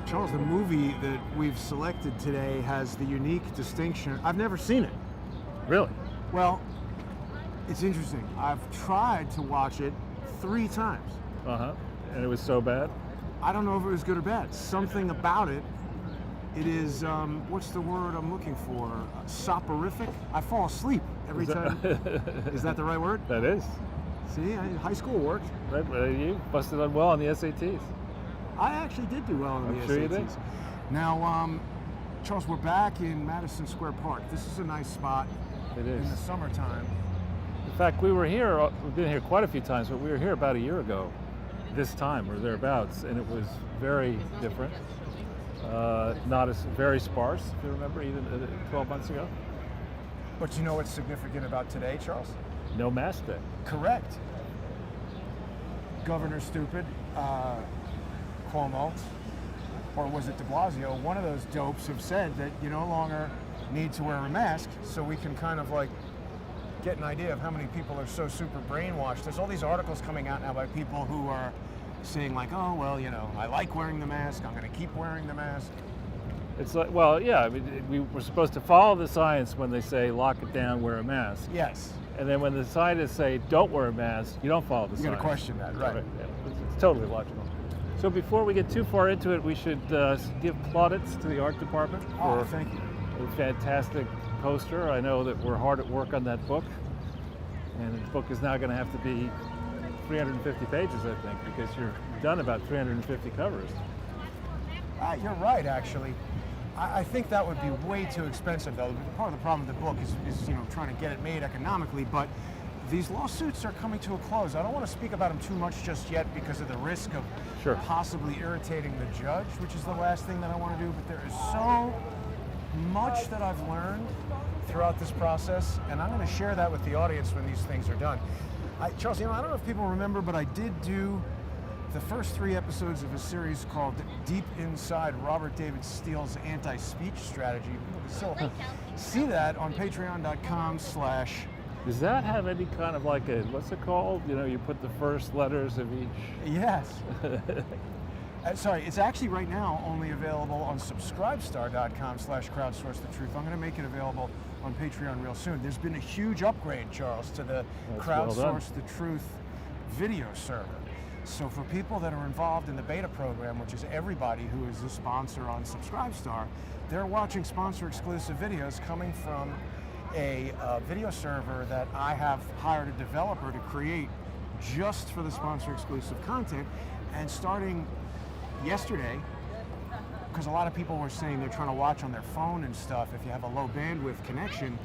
Charles, the movie that we've selected today has the unique distinction. I've never seen it. Really? Well, it's interesting. I've tried to watch it 3 times. Uh-huh. And it was so bad? I don't know if it was good or bad. Something about it, it is, what's the word I'm looking for? Soporific? I fall asleep every time. Is that the right word? That is. See, high school worked. Right, you busted on well on the SATs. I actually did do well on the SATs. Sure you did. Now, Charles, we're back in Madison Square Park. This is a nice spot. It is. In the summertime. In fact, we've been here quite a few times, but we were here about a year ago, this time or thereabouts, and it was very different. Not as very sparse, if you remember, even 12 months ago. But you know what's significant about today, Charles? No mask day. Correct. Governor Stupid, Cuomo, or was it de Blasio, one of those dopes have said that you no longer need to wear a mask, so we can kind of like get an idea of how many people are so super brainwashed. There's all these articles coming out now by people who are saying like, oh, well, you know, I like wearing the mask, I'm going to keep wearing the mask. It's like, well, yeah, I mean, we were supposed to follow the science when they say lock it down, wear a mask. Yes. And then when the scientists say don't wear a mask, you don't follow the science. You're going to question that, right? Yeah, it's totally logical. So before we get too far into it, we should give plaudits to the art department for thank you. a fantastic poster. I know that we're hard at work on that book, and the book is now going to have to be 350 pages, I think, because you've done about 350 covers. You're right, actually. I think that would be way too expensive, though. Part of the problem with the book is trying to get it made economically, but these lawsuits are coming to a close. I don't want to speak about them too much just yet because of the risk of possibly irritating the judge, which is the last thing that I want to do, but there is so much that I've learned throughout this process, and I'm going to share that with the audience when these things are done. Charles, I don't know if people remember, but I did do the first 3 episodes of a series called Deep Inside Robert David Steele's Anti-Speech Strategy. You can still see that on patreon.com/ Does that have any kind of like a, what's it called? You know, you put the first letters of each. Yes. Sorry, it's actually right now only available on subscribestar.com/crowdsourcethetruth. I'm going to make it available on Patreon real soon. There's been a huge upgrade, Charles, to the Crowdsource the Truth video server. So for people that are involved in the beta program, which is everybody who is a sponsor on Subscribestar, they're watching sponsor-exclusive videos coming from a video server that I have hired a developer to create just for the sponsor-exclusive content. And starting yesterday, because a lot of people were saying they're trying to watch on their phone and stuff, if you have a low bandwidth connection,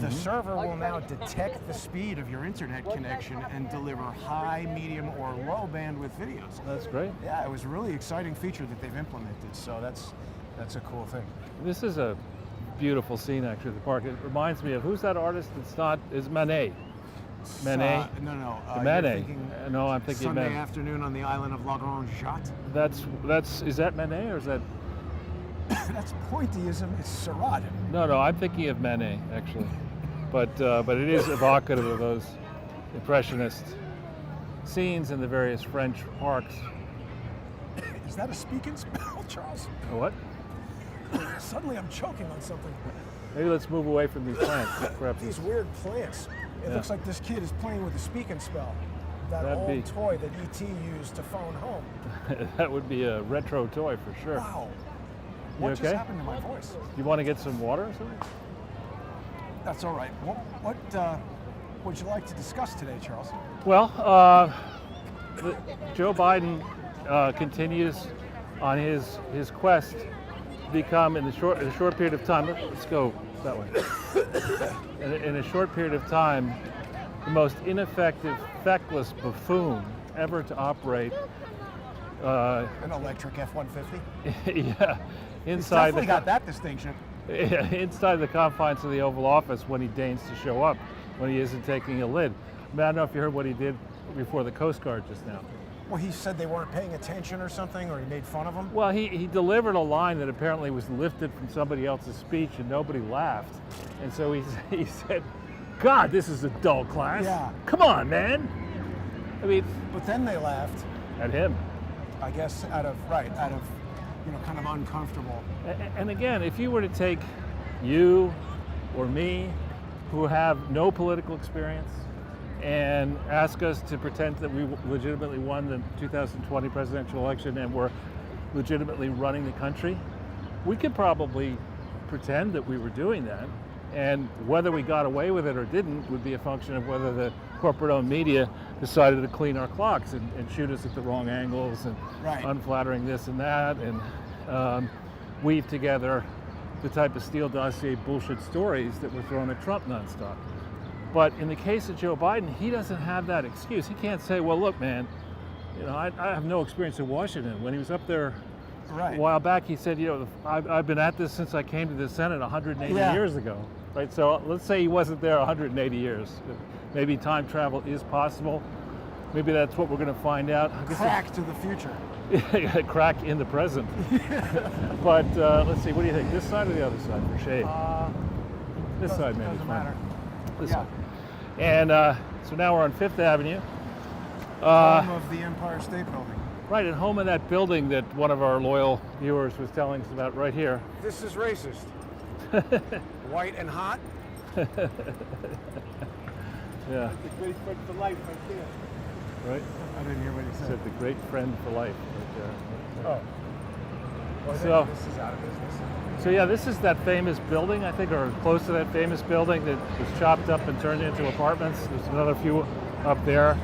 the server will now detect the speed of your internet connection and deliver high, medium, or low bandwidth videos. That's great. Yeah, it was a really exciting feature that they've implemented, so that's a cool thing. This is a beautiful scene, actually, of the park. It reminds me of, who's that artist that's not, is Manet? Manet? No. Manet. No, I'm thinking Sunday Manet. afternoon on the island of La Grande Jatte. Is that Manet or is that? That's pointyism. It's Seurat. No, I'm thinking of Manet, actually. But it is evocative of those impressionist scenes in the various French parks. Is that a speaking spell, Charles? A what? Suddenly I'm choking on something. Maybe let's move away from these plants. Perhaps these weird plants. It looks like this kid is playing with a speaking spell. That'd old be toy that E.T. used to phone home. That would be a retro toy for sure. Wow. You What okay? just happened to my voice? You want to get some water or something? That's all right. What would you like to discuss today, Charles? Well, Joe Biden continues on his quest to become, in a short period of time, let's go that way. In a short period of time, the most ineffective, feckless buffoon ever to operate. An electric F-150? Yeah. He's definitely got that distinction. Inside the confines of the Oval Office when he deigns to show up, when he isn't taking a lid. I don't know if you heard what he did before the Coast Guard just now. Well, he said they weren't paying attention or something, or he made fun of them? Well, he delivered a line that apparently was lifted from somebody else's speech and nobody laughed. And so he said, God, this is a dull class. Yeah. Come on, man. I mean. But then they laughed. At him. I guess out of kind of uncomfortable. And again, if you were to take you or me, who have no political experience, and ask us to pretend that we legitimately won the 2020 presidential election and were legitimately running the country, we could probably pretend that we were doing that. And whether we got away with it or didn't would be a function of whether the corporate-owned media decided to clean our clocks and shoot us at the wrong angles and unflattering this and that, and weave together the type of Steele dossier bullshit stories that were thrown at Trump nonstop. But in the case of Joe Biden, he doesn't have that excuse. He can't say, well, look, man, I have no experience in Washington. When he was up there a while back, he said, I've been at this since I came to the Senate 180 years ago. Right? So let's say he wasn't there 180 years. Maybe time travel is possible. Maybe that's what we're going to find out. Crack to the future. Crack in the present. But let's see, what do you think? This side or the other side for shade? This side maybe. Doesn't matter. This side. And so now we're on Fifth Avenue. Home of the Empire State Building. Right, at home of that building that one of our loyal viewers was telling us about right here. This is racist. White and hot. Yeah. The great friend for life right there. Right? I didn't hear what he said. Said the great friend for life. Oh. Well, So this is out of business. So yeah, this is that famous building, I think, or close to that famous building that was chopped up and turned into apartments. There's another few up there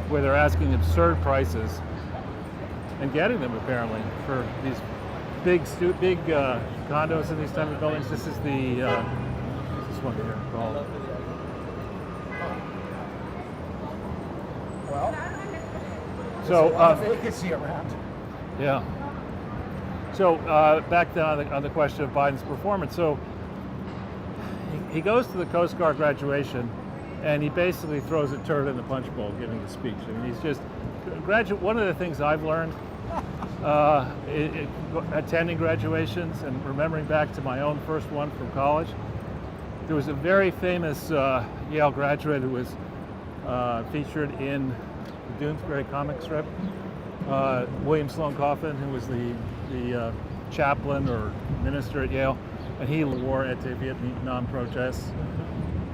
where they're asking absurd prices and getting them apparently for these big condos in these type of buildings. This is the this one here called. Well, so there's a lot of vacancy around. Yeah. So back then on the question of Biden's performance. So he goes to the Coast Guard graduation, and he basically throws a turd in the punch bowl giving the speech. I mean, he's just one of the things I've learned attending graduations and remembering back to my own first one from college. There was a very famous Yale graduate who was featured in the Doonesbury comic strip. William Sloane Coffin, who was the chaplain or minister at Yale, and he wore anti-Vietnam protests.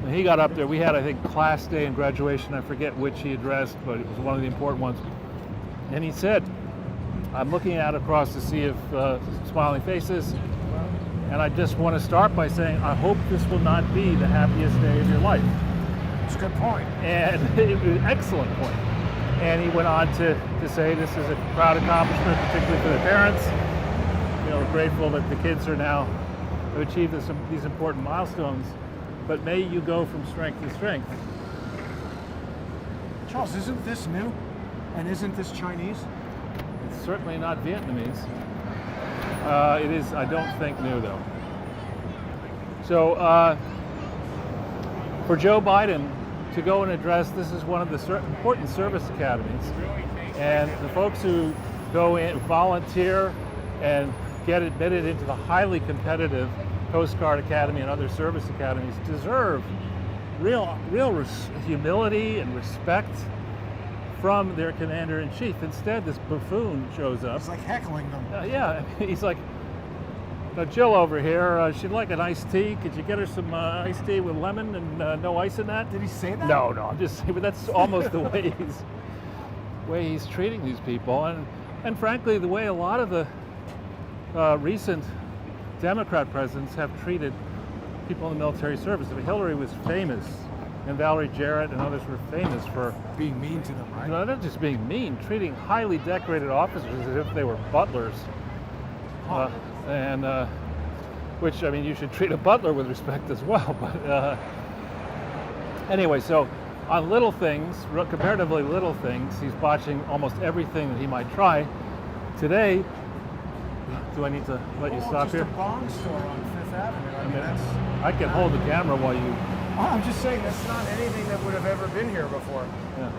When he got up there, we had, I think, class day and graduation. I forget which he addressed, but it was one of the important ones. And he said, I'm looking out across the sea of smiling faces, and I just want to start by saying, I hope this will not be the happiest day of your life. That's a good point. And it was an excellent point. And he went on to say this is a proud accomplishment, particularly for the parents. We're grateful that the kids are now have achieved these important milestones, but may you go from strength to strength. Charles, isn't this new? And isn't this Chinese? It's certainly not Vietnamese. It is, I don't think, new though. So for Joe Biden to go and address, this is one of the important service academies, and the folks who go in, volunteer, and get admitted into the highly competitive Coast Guard Academy and other service academies deserve real humility and respect from their commander-in-chief. Instead, this buffoon shows up. It's like heckling them. Yeah, he's like, now Jill over here, she'd like an iced tea. Could you get her some iced tea with lemon and no ice in that? Did he say that? No, I'm just saying, but that's almost the way he's treating these people. And frankly, the way a lot of the recent Democrat presidents have treated people in the military service. I mean, Hillary was famous, and Valerie Jarrett and others were famous for being mean to them, right? Not just being mean, treating highly decorated officers as if they were butlers. Which, I mean, you should treat a butler with respect as well. But anyway, so on little things, comparatively little things, he's botching almost everything that he might try. Today, do I need to let you stop here? Just a bong store on Fifth Avenue. I can hold the camera while you... I'm just saying that's not anything that would have ever been here before. Yeah.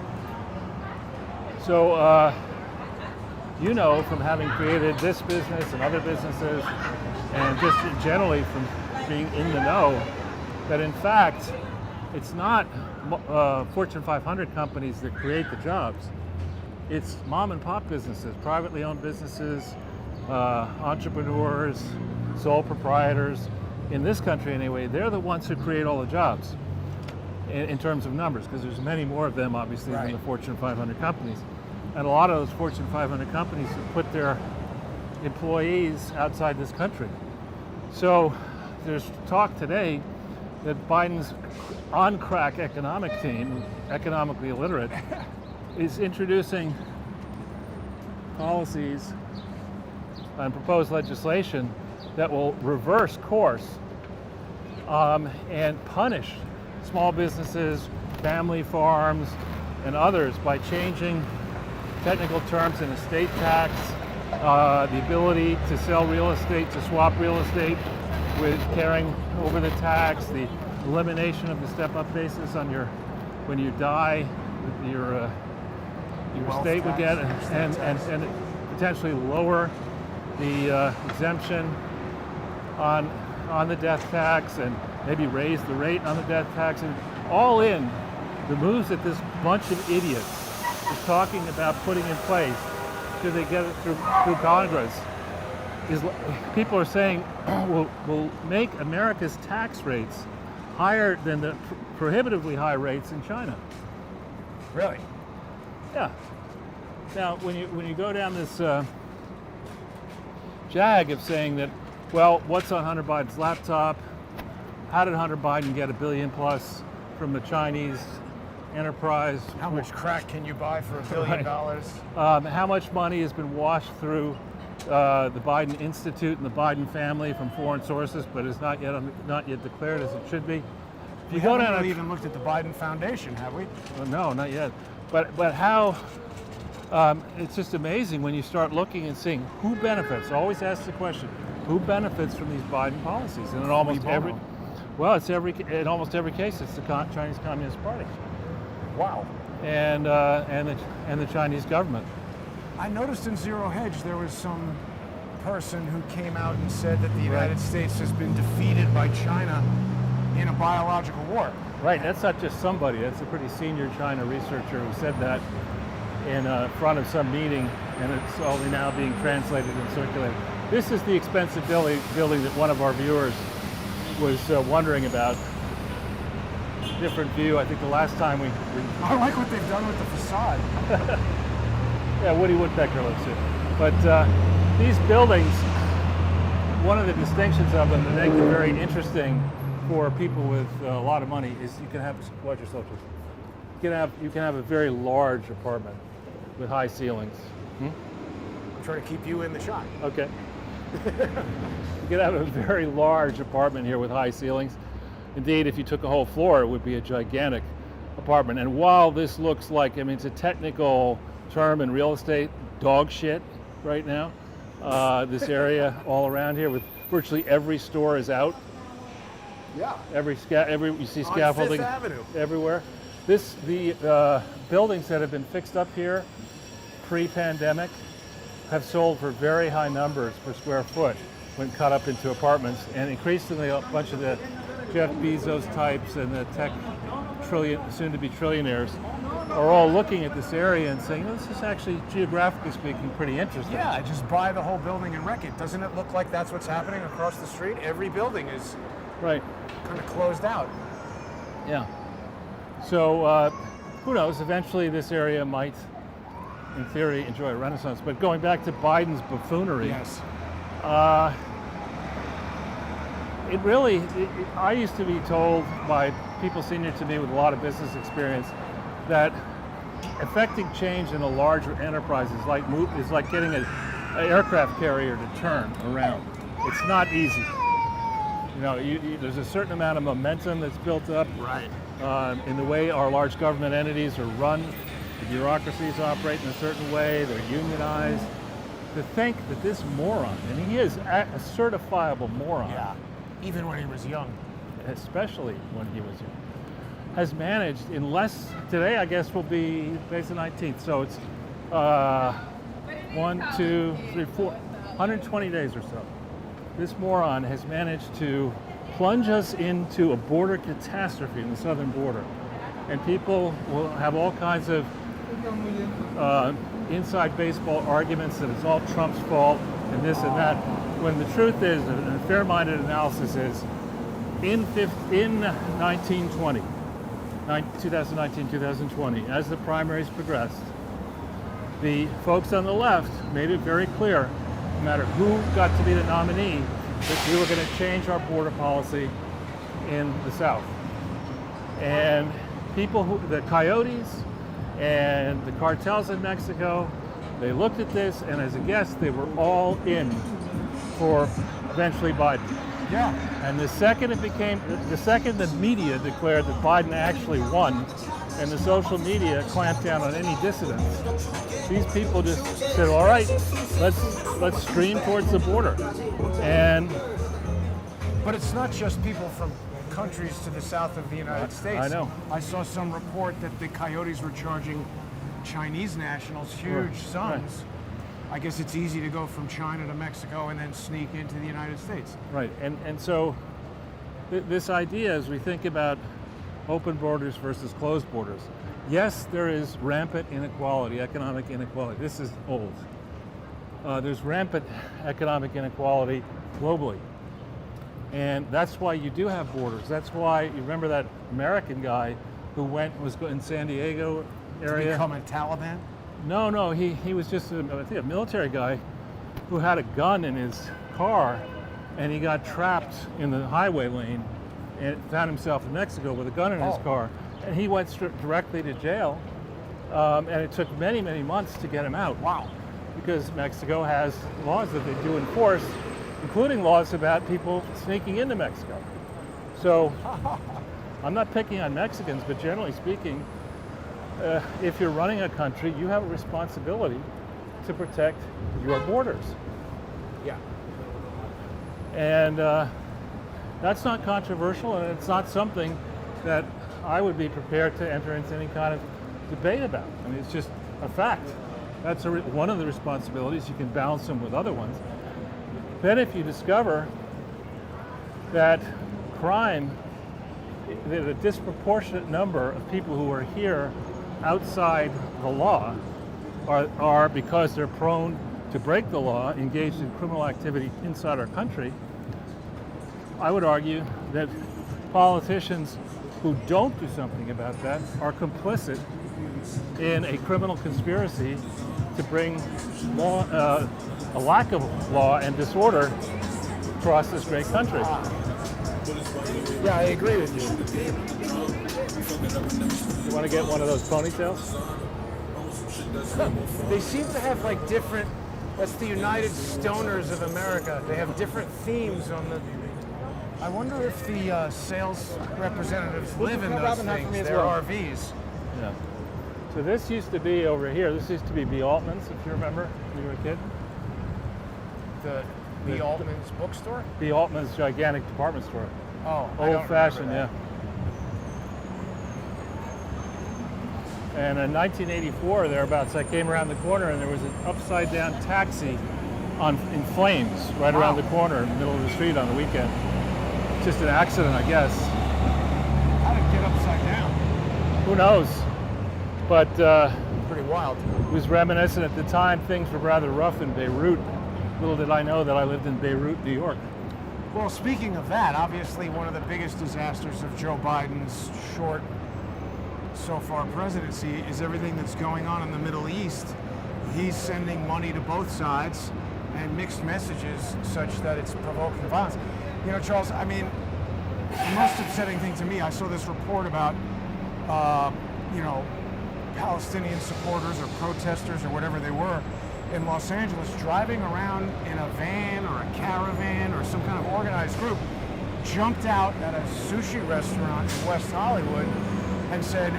So, from having created this business and other businesses, and just generally from being in the know, that in fact, it's not Fortune 500 companies that create the jobs. It's mom and pop businesses, privately owned businesses, entrepreneurs, sole proprietors, in this country anyway, they're the ones who create all the jobs in terms of numbers, because there's many more of them, obviously, than the Fortune 500 companies. And a lot of those Fortune 500 companies have put their employees outside this country. So there's talk today that Biden's on-crack economic team, economically illiterate, is introducing policies and proposed legislation that will reverse course and punish small businesses, family farms, and others by changing technical terms in estate tax, the ability to sell real estate, to swap real estate with carrying over the tax, the elimination of the step-up basis on when you die, your estate would get, and potentially lower the exemption on the death tax, and maybe raise the rate on the death tax, and all in the moves that this bunch of idiots is talking about putting in place should they get it through Congress is, people are saying, will make America's tax rates higher than the prohibitively high rates in China. Really? Yeah. Now, when you go down this jag of saying that, well, what's on Hunter Biden's laptop? How did Hunter Biden get $1 billion plus from the Chinese enterprise? How much crack can you buy for $1 billion? How much money has been washed through the Biden Institute and the Biden family from foreign sources, but is not yet declared as it should be? We haven't really even looked at the Biden Foundation, have we? Well, no, not yet. But how? It's just amazing when you start looking and seeing who benefits. Always ask the question: who benefits from these Biden policies? And in almost every case, it's the Chinese Communist Party. Wow. And the Chinese government. I noticed in Zero Hedge there was some person who came out and said that the United States has been defeated by China in a biological war. Right, that's not just somebody, that's a pretty senior China researcher who said that in front of some meeting, and it's only now being translated and circulated. This is the expensive building that one of our viewers was wondering about. Different view, I think the last time we I like what they've done with the facade. Yeah, Woody Woodpecker lives here. But these buildings, one of the distinctions of them that make them very interesting for people with a lot of money is you can have, watch yourself, you can have a very large apartment with high ceilings. I'm trying to keep you in the shot. Okay. You can have a very large apartment here with high ceilings. Indeed, if you took a whole floor, it would be a gigantic apartment. And while this looks like, I mean, it's a technical term in real estate, dog shit right now, this area all around here with virtually every store is out. Yeah. You see scaffolding everywhere. The buildings that have been fixed up here pre-pandemic have sold for very high numbers per square foot when cut up into apartments, and increasingly a bunch of the Jeff Bezos types and the tech soon-to-be trillionaires are all looking at this area and saying, oh, this is actually, geographically speaking, pretty interesting. Yeah, just buy the whole building and wreck it. Doesn't it look like that's what's happening across the street? Every building is kind of closed out. Yeah. So who knows? Eventually, this area might, in theory, enjoy a renaissance. But going back to Biden's buffoonery, yes. I used to be told by people senior to me with a lot of business experience that effecting change in a larger enterprise is like getting an aircraft carrier to turn around. It's not easy. You know, there's a certain amount of momentum that's built up in the way our large government entities are run. The bureaucracies operate in a certain way. They're unionized. To think that this moron, and he is a certifiable moron. Yeah. Even when he was young. Especially when he was young. Has managed in less, today I guess will be today's the 19th, so it's 120 days or so. This moron has managed to plunge us into a border catastrophe in the southern border. And people will have all kinds of inside baseball arguments that it's all Trump's fault. and this and that, when the truth is, and a fair-minded analysis is, in 1920, 2019, 2020, as the primaries progressed, the folks on the left made it very clear, no matter who got to be the nominee, that we were going to change our border policy in the South. And people the coyotes and the cartels in Mexico, they looked at this, and as a guess, they were all in for eventually Biden. Yeah. And the second the media declared that Biden actually won, and the social media clamped down on any dissidents, these people just said, all right, let's stream towards the border. But it's not just people from countries to the south of the United States. I know. I saw some report that the coyotes were charging Chinese nationals huge sums. I guess it's easy to go from China to Mexico and then sneak into the United States. Right, and so this idea, as we think about open borders versus closed borders, yes, there is rampant inequality, economic inequality. This is old. There's rampant economic inequality globally. And that's why you do have borders. That's why, you remember that American guy who was in San Diego area? To become a Taliban? No, he was just I think a military guy who had a gun in his car, and he got trapped in the highway lane and found himself in Mexico with a gun in his car. And he went directly to jail, and it took many, many months to get him out. Wow. Because Mexico has laws that they do enforce, including laws about people sneaking into Mexico. So I'm not picking on Mexicans, but generally speaking, if you're running a country, you have a responsibility to protect your borders. Yeah. And that's not controversial, and it's not something that I would be prepared to enter into any kind of debate about. I mean, it's just a fact. That's one of the responsibilities. You can balance them with other ones. Then if you discover that crime, the disproportionate number of people who are here outside the law are because they're prone to break the law, engaged in criminal activity inside our country, I would argue that politicians who don't do something about that are complicit in a criminal conspiracy to bring law, a lack of law and disorder across this great country. Yeah, I agree with you. You want to get one of those ponytails? They seem to have like different, that's the United Stoners of America. They have different themes on the, I wonder if the sales representatives live in those things, their RVs. Yeah. So this used to be over here, this used to be B. Altman's, if you remember when you were a kid. The B. Altman's bookstore? B. Altman's gigantic department store. Oh, old-fashioned, yeah. And in 1984, thereabouts, I came around the corner and there was an upside-down taxi in flames right around the corner in the middle of the street on the weekend. Just an accident, I guess. How did it get upside down? Who knows? But pretty wild. It was reminiscent at the time. Things were rather rough in Beirut. Little did I know that I lived in Beirut, New York. Well, speaking of that, obviously one of the biggest disasters of Joe Biden's short so far presidency is everything that's going on in the Middle East. He's sending money to both sides and mixed messages such that it's provoking violence. You know, Charles, I mean, the most upsetting thing to me, I saw this report about, Palestinian supporters or protesters or whatever they were in Los Angeles driving around in a van or a caravan or some kind of organized group, jumped out at a sushi restaurant in West Hollywood and said,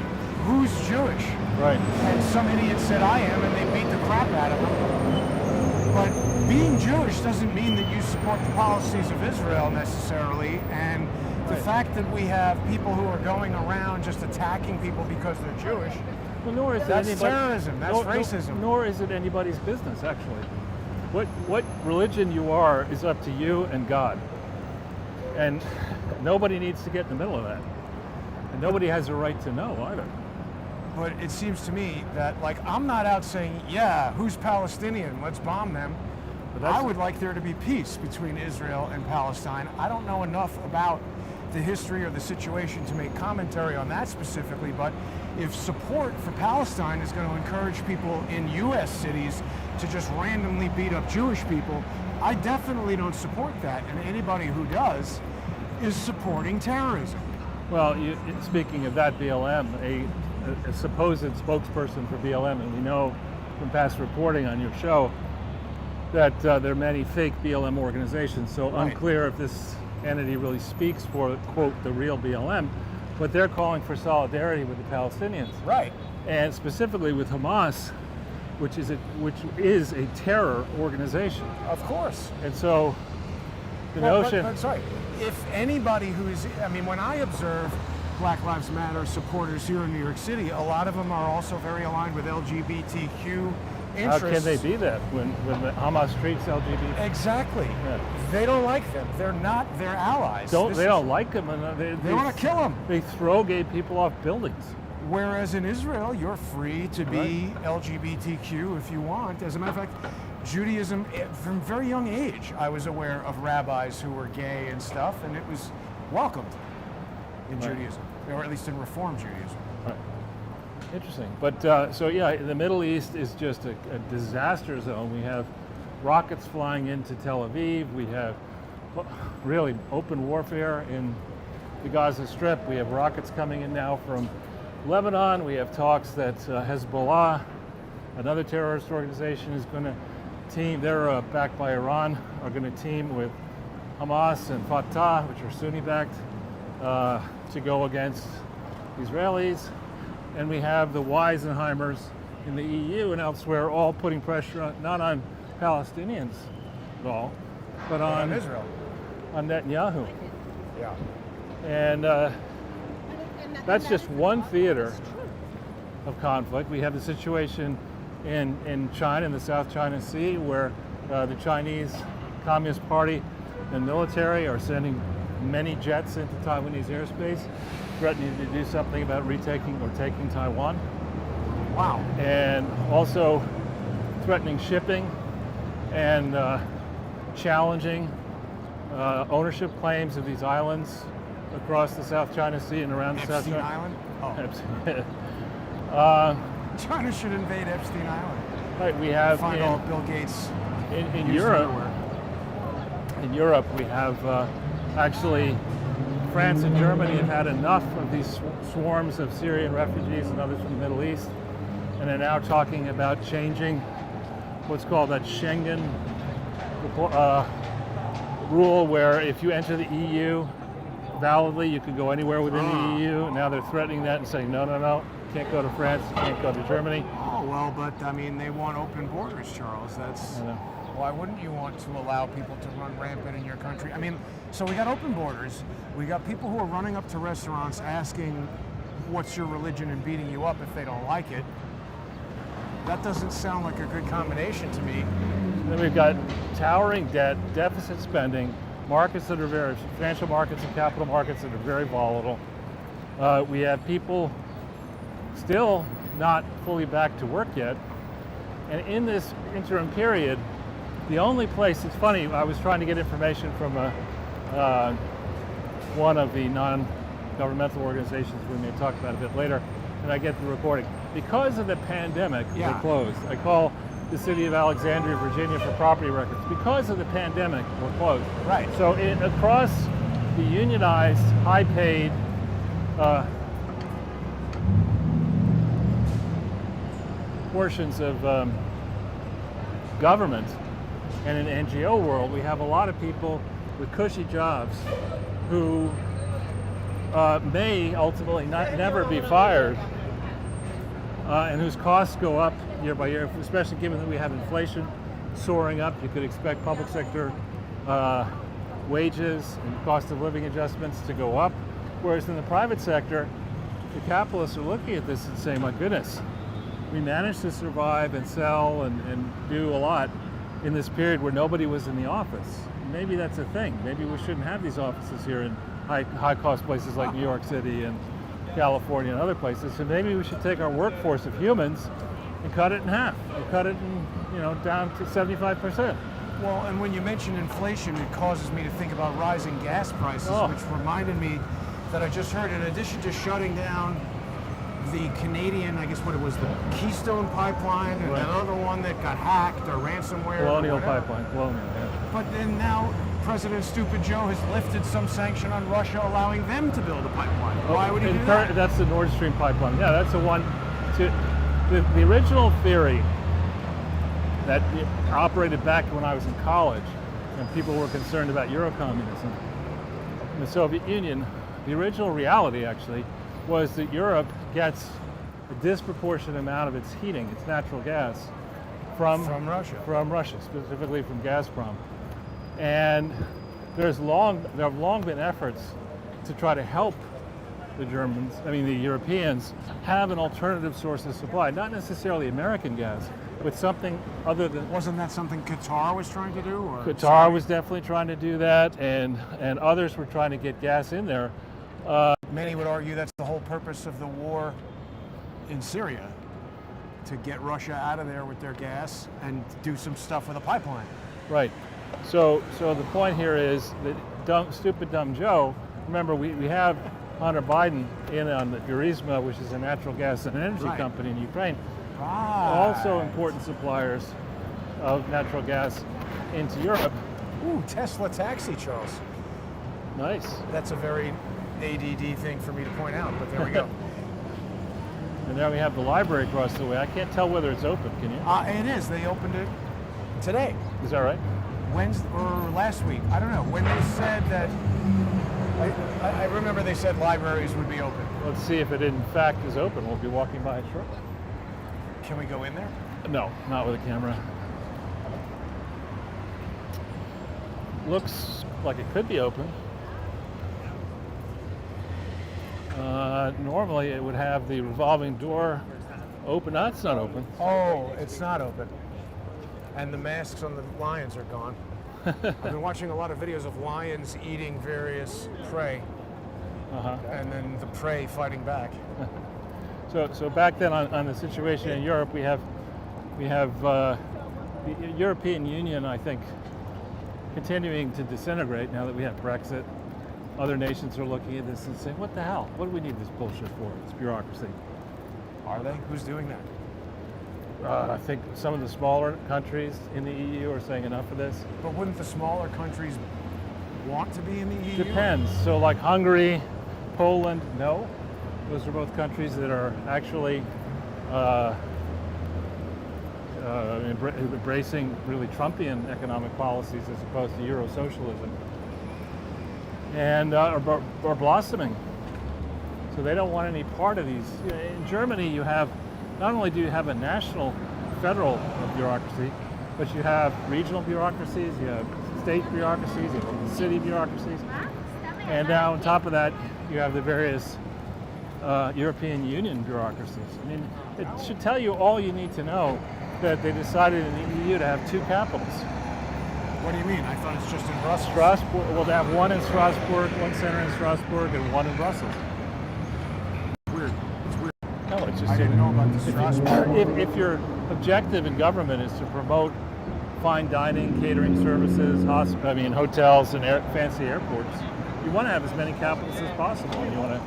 "Who's Jewish?" Right. And some idiot said, "I am," and they beat the crap out of him. But being Jewish doesn't mean that you support the policies of Israel necessarily, and the fact that we have people who are going around just attacking people because they're Jewish, well, nor is that's terrorism, that's racism. Nor is it anybody's business, actually. What religion you are is up to you and God. And nobody needs to get in the middle of that. And nobody has a right to know either. But it seems to me that, like, I'm not out saying, yeah, who's Palestinian? Let's bomb them. But I would like there to be peace between Israel and Palestine. I don't know enough about the history or the situation to make commentary on that specifically, but if support for Palestine is going to encourage people in U.S. cities to just randomly beat up Jewish people, I definitely don't support that, and anybody who does is supporting terrorism. Well, speaking of that, BLM, a supposed spokesperson for BLM, and we know from past reporting on your show that there are many fake BLM organizations, so Right. unclear if this entity really speaks for, quote, the real BLM, but they're calling for solidarity with the Palestinians. Right. And specifically with Hamas, which is a terror organization. Of course. And so the Well, notion... but sorry, if anybody who's, I mean, when I observe Black Lives Matter supporters here in New York City, a lot of them are also very aligned with LGBTQ interests. How can they be that when the Hamas treats LGBT? Exactly. Yeah. They don't like them. They're not their allies. They don't like them, and They want to kill them. They throw gay people off buildings. Whereas in Israel, you're free to be Right. LGBTQ if you want. As a matter of fact, Judaism, from a very young age, I was aware of rabbis who were gay and stuff, and it was welcomed in Right. Judaism, or at least in Reform Judaism. Right. Interesting. But so yeah, the Middle East is just a disaster zone. We have rockets flying into Tel Aviv. We have really open warfare in the Gaza Strip. We have rockets coming in now from Lebanon. We have talks that Hezbollah, another terrorist organization, is going to team. They're backed by Iran. Are going to team with Hamas and Fatah, which are Sunni-backed, to go against Israelis. And we have the Weisenheimers in the EU and elsewhere all putting pressure not on Palestinians at all, but on Israel. on Netanyahu. Yeah. And that's just one theater of conflict. We have the situation in China, in the South China Sea, where the Chinese Communist Party and military are sending many jets into Taiwanese airspace, threatening to do something about retaking or taking Taiwan. Wow. And also threatening shipping and challenging ownership claims of these islands across the South China Sea and around the South Epstein China. Island? Oh. China should invade Epstein Island. Right, we have Find all Bill Gates. in used Europe. underwear. In Europe, we have actually France and Germany have had enough of these swarms of Syrian refugees and others from the Middle East, and are now talking about changing what's called that Schengen rule, where if you enter the EU validly, you can go anywhere within the EU. And now they're threatening that and saying, no, can't go to France, can't go to Germany. Oh, well, but I mean, they want open borders, Charles. That's why wouldn't you want to allow people to run rampant in your country? I mean, so we got open borders. We got people who are running up to restaurants asking, what's your religion, and beating you up if they don't like it. That doesn't sound like a good combination to me. Then we've got towering debt, deficit spending, markets that are very, financial markets and capital markets that are very volatile. We have people still not fully back to work yet. And in this interim period, the only place, it's funny, I was trying to get information from one of the non-governmental organizations we may talk about a bit later, and I get the recording. Because of the pandemic, they closed. I call the city of Alexandria, Virginia for property records. Because of the pandemic, we're closed. Right. So across the unionized, high-paid, portions of government and in NGO world, we have a lot of people with cushy jobs who may ultimately never be fired, and whose costs go up year by year, especially given that we have inflation soaring up. You could expect public sector wages and cost of living adjustments to go up, whereas in the private sector, the capitalists are looking at this and saying, my goodness, we managed to survive and sell and do a lot in this period where nobody was in the office. Maybe that's a thing. Maybe we shouldn't have these offices here in high-cost places like New York City and California and other places. So maybe we should take our workforce of humans and cut it in half, and cut it down to 75%. Well, and when you mention inflation, it causes me to think about rising gas prices, which reminded me that I just heard, in addition to shutting down the Canadian, I guess what it was, the Keystone Pipeline, and Right. another one that got hacked or ransomware. Colonial or whatever. Pipeline. Colonial, yeah. But then now President Stupid Joe has lifted some sanction on Russia, allowing them to build a pipeline. Why would he do that? That's the Nord Stream pipeline. Yeah, that's the one. The original theory that operated back when I was in college, and people were concerned about Eurocommunism in the Soviet Union. The original reality, actually, was that Europe gets a disproportionate amount of its heating, its natural gas, from Russia. From Russia, specifically from Gazprom. And there have long been efforts to try to help the Europeans have an alternative source of supply, not necessarily American gas, but something other than. Wasn't that something Qatar was trying to do? Or Qatar was definitely trying to do that, and others were trying to get gas in there. Many would argue that's the whole purpose of the war in Syria, to get Russia out of there with their gas and do some stuff with a pipeline. Right. So the point here is that stupid dumb Joe. Remember, we have Hunter Biden in on the Burisma, which is a natural gas and energy company in Ukraine. Also important suppliers of natural gas into Europe. Ooh, Tesla taxi, Charles. Nice. That's a very ADD thing for me to point out, but there we go. And there we have the library across the way. I can't tell whether it's open, can you? It is. They opened it today. Is that right? Wednesday or last week. I don't know. When they said that, I remember they said libraries would be open. Let's see if it in fact is open. We'll be walking by it shortly. Can we go in there? No, not with a camera. Looks like it could be open. Normally it would have the revolving door open. No, it's not open. Oh, it's not open. And the masks on the lions are gone. I've been watching a lot of videos of lions eating various prey, and then the prey fighting back. So back then on the situation in Europe, we have the European Union, I think, continuing to disintegrate now that we have Brexit. Other nations are looking at this and saying, what the hell? What do we need this bullshit for? It's bureaucracy. Are they? Who's doing that? I think some of the smaller countries in the EU are saying enough of this. But wouldn't the smaller countries want to be in the EU? Depends. So like Hungary, Poland, no. Those are both countries that are actually embracing really Trumpian economic policies as opposed to Euro-socialism. And are blossoming. So they don't want any part of these. In Germany, you have, not only do you have a national federal bureaucracy, but you have regional bureaucracies, you have state bureaucracies, you have city bureaucracies, and now on top of that, you have the various European Union bureaucracies. I mean, it should tell you all you need to know that they decided in the EU to have two capitals. What do you mean? I thought it's just in Brussels. Strasbourg, well, they have one in Strasbourg, one center in Strasbourg, and one in Brussels. Weird. It's weird. No, it's just I didn't know about the Strasbourg. If your objective in government is to promote fine dining, catering services, hotels and fancy airports, you want to have as many capitals as possible. And you want to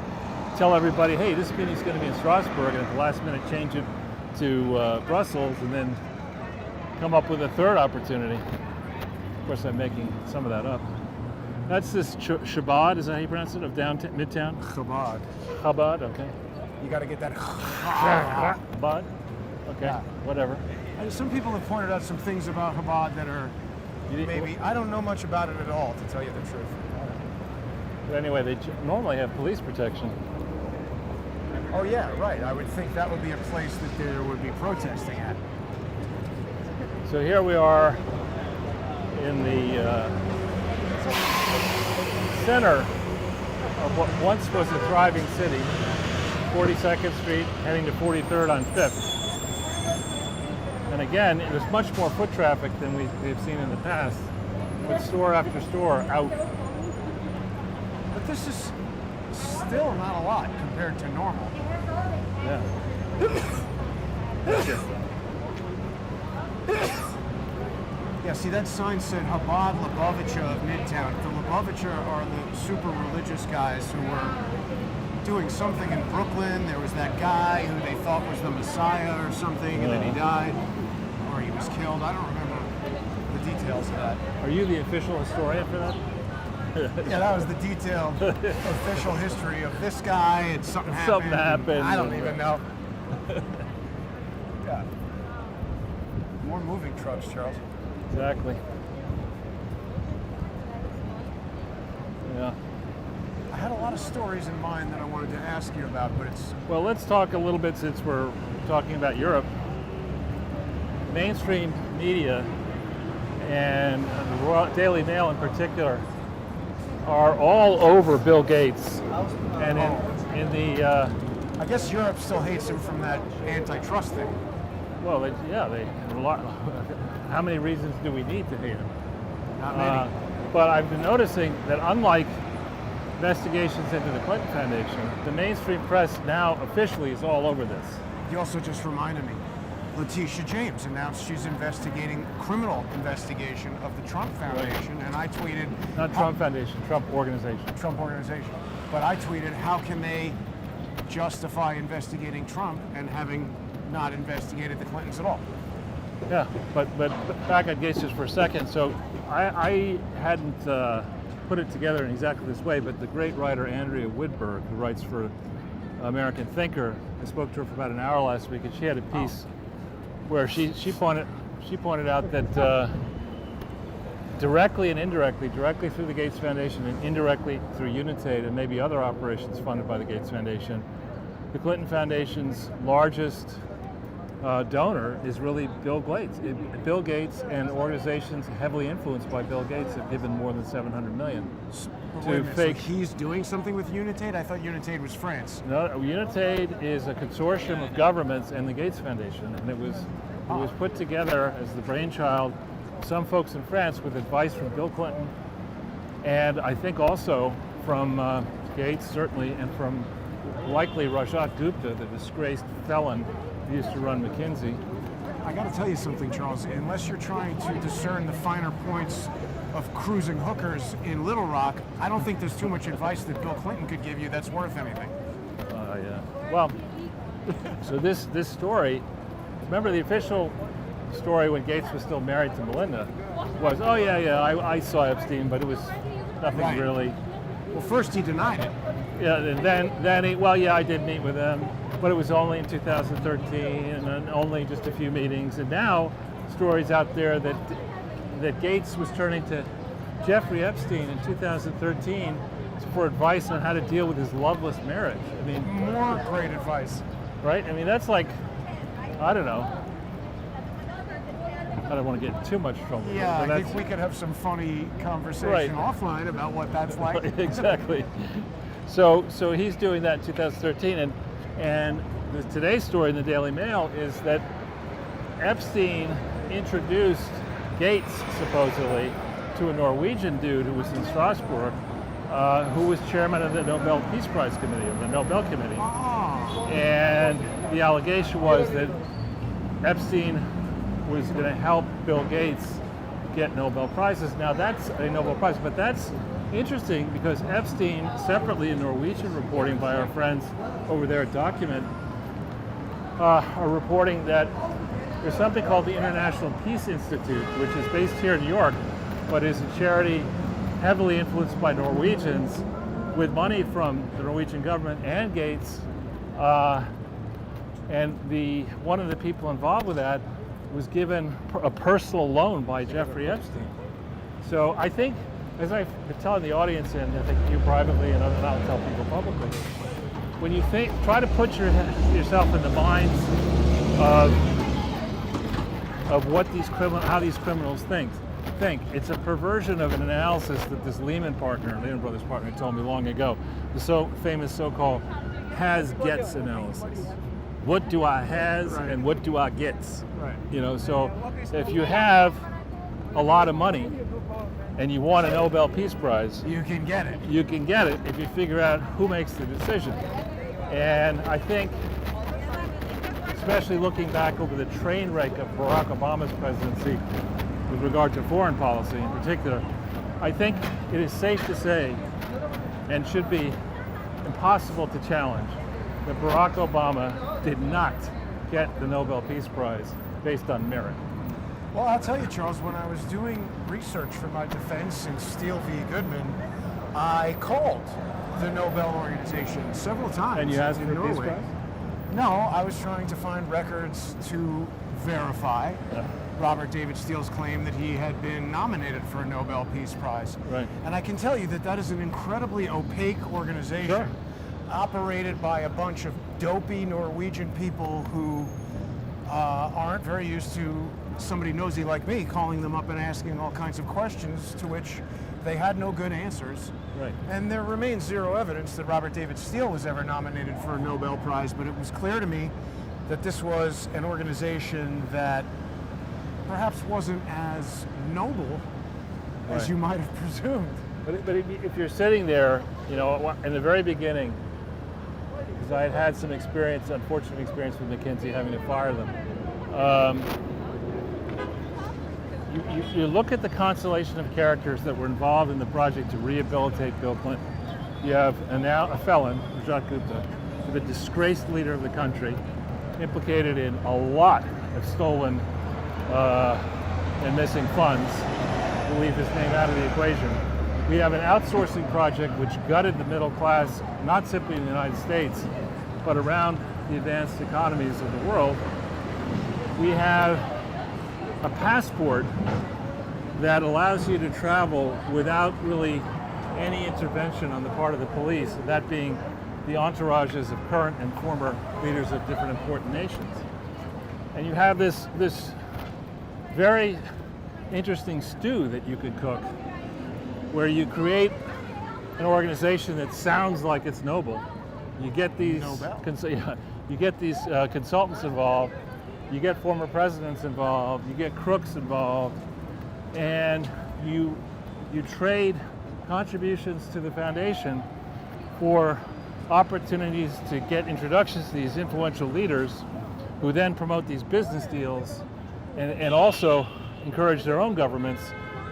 tell everybody, hey, this meeting's going to be in Strasbourg, and at the last minute change it to Brussels, and then come up with a third opportunity. Of course, I'm making some of that up. That's this Chabad, is that how you pronounce it, of downtown, Midtown? Chabad. Chabad, okay. You got to get that. Chabad? Okay, whatever. Some people have pointed out some things about Chabad that are maybe, I don't know much about it at all, to tell you the truth. But anyway, they normally have police protection. Oh yeah, right. I would think that would be a place that there would be protesting at. So here we are in the center of what once was a thriving city, 42nd Street, heading to 43rd on 5th. And again, it was much more foot traffic than we've seen in the past, with store after store out. But this is still not a lot compared to normal. Yeah. Yeah, see, that sign said Chabad Lubavitcher of Midtown. The Lubavitcher are the super religious guys who were doing something in Brooklyn. There was that guy who they thought was the Messiah or something, and then he died, or he was killed. I don't remember the details of that. Are you the official historian for that? Yeah, that was the detailed official history of this guy, and something happened. I don't even know. Yeah. More moving trucks, Charles. Exactly. Yeah. I had a lot of stories in mind that I wanted to ask you about, but it's... Well, let's talk a little bit, since we're talking about Europe. Mainstream media and the Daily Mail in particular are all over Bill Gates. And in the... I guess Europe still hates him from that antitrust thing. Well, how many reasons do we need to hate him? Not many. But I've been noticing that unlike investigations into the Clinton Foundation, the mainstream press now officially is all over this. You also just reminded me, Letitia James announced she's investigating criminal investigation of the Trump Foundation, and I tweeted... Not Trump Foundation, Trump Organization. Trump Organization. But I tweeted, how can they justify investigating Trump and having not investigated the Clintons at all? Yeah, but back at Gates just for a second. So I hadn't put it together in exactly this way, but the great writer Andrea Widberg, who writes for American Thinker, I spoke to her for about an hour last week, and she had a piece where she pointed out that directly and indirectly, directly through the Gates Foundation and indirectly through Unitate and maybe other operations funded by the Gates Foundation, the Clinton Foundation's largest donor is really Bill Gates. Bill Gates and organizations heavily influenced by Bill Gates have given more than $700 million to fake. So he's doing something with Unitate? I thought Unitate was France. No, Unitate is a consortium of governments and the Gates Foundation, and it was put together as the brainchild of some folks in France with advice from Bill Clinton, and I think also from Gates certainly, and from likely Rajat Gupta, the disgraced felon who used to run McKinsey. I got to tell you something, Charles. Unless you're trying to discern the finer points of cruising hookers in Little Rock, I don't think there's too much advice that Bill Clinton could give you that's worth anything. Yeah. Well, so this story, remember the official story when Gates was still married to Melinda was, I saw Epstein, but it was nothing really. Well, first he denied it. Yeah, and then I did meet with him, but it was only in 2013 and then only just a few meetings. And now, stories out there that Gates was turning to Jeffrey Epstein in 2013 for advice on how to deal with his loveless marriage. I mean, more great advice, right? I mean, that's like, I don't know. I don't want to get in too much trouble. Yeah, I think we could have some funny conversation offline about what that's like. Exactly. So he's doing that in 2013, and today's story in the Daily Mail is that Epstein introduced Gates, supposedly, to a Norwegian dude who was in Strasbourg, who was chairman of the Nobel Peace Prize Committee, or the Nobel Committee. Oh. And the allegation was that Epstein was going to help Bill Gates get Nobel Prizes. Now that's a Nobel Prize, but that's interesting because Epstein, separately in Norwegian reporting by our friends over there at Document, are reporting that there's something called the International Peace Institute, which is based here in New York, but is a charity heavily influenced by Norwegians with money from the Norwegian government and Gates. And one of the people involved with that was given a personal loan by Jeffrey Epstein. So I think, as I've been telling the audience, and I think you privately and I'll tell people publicly, when you try to put yourself in the minds of what how these criminals think. It's a perversion of an analysis that this Lehman Brothers partner told me long ago, the famous so-called has-gets analysis. What do I has and what do I gets? Right. So if you have a lot of money and you want a Nobel Peace Prize, you can get it. You can get it if you figure out who makes the decision. And I think, especially looking back over the train wreck of Barack Obama's presidency, with regard to foreign policy in particular, I think it is safe to say, and should be impossible to challenge, that Barack Obama did not get the Nobel Peace Prize based on merit. Well, I'll tell you, Charles, when I was doing research for my defense in Steele v. Goodman, I called the Nobel Organization several times. And you asked in for a Peace Norway. Prize? No, I was trying to find records to verify Robert David Steele's claim that he had been nominated for a Nobel Peace Prize. Right. And I can tell you that that is an incredibly opaque organization, Sure. operated by a bunch of dopey Norwegian people who aren't very used to somebody nosy like me calling them up and asking all kinds of questions to which they had no good answers. Right. And there remains zero evidence that Robert David Steele was ever nominated for a Nobel Prize, but it was clear to me that this was an organization that perhaps wasn't as noble as Right. you might have presumed. But if you're sitting there, you know, in the very beginning, because I had some experience, unfortunate experience with McKinsey having to fire them, you look at the constellation of characters that were involved in the project to rehabilitate Bill Clinton. You have now a felon, Rajat Gupta, the disgraced leader of the country, implicated in a lot of stolen and missing funds, to leave his name out of the equation. We have an outsourcing project which gutted the middle class, not simply in the United States, but around the advanced economies of the world. We have a passport that allows you to travel without really any intervention on the part of the police, that being the entourages of current and former leaders of different important nations. And you have this very interesting stew that you could cook, where you create an organization that sounds like it's noble. You get these consultants involved, you get former presidents involved, you get crooks involved, and you trade contributions to the foundation for opportunities to get introductions to these influential leaders who then promote these business deals and also encourage their own governments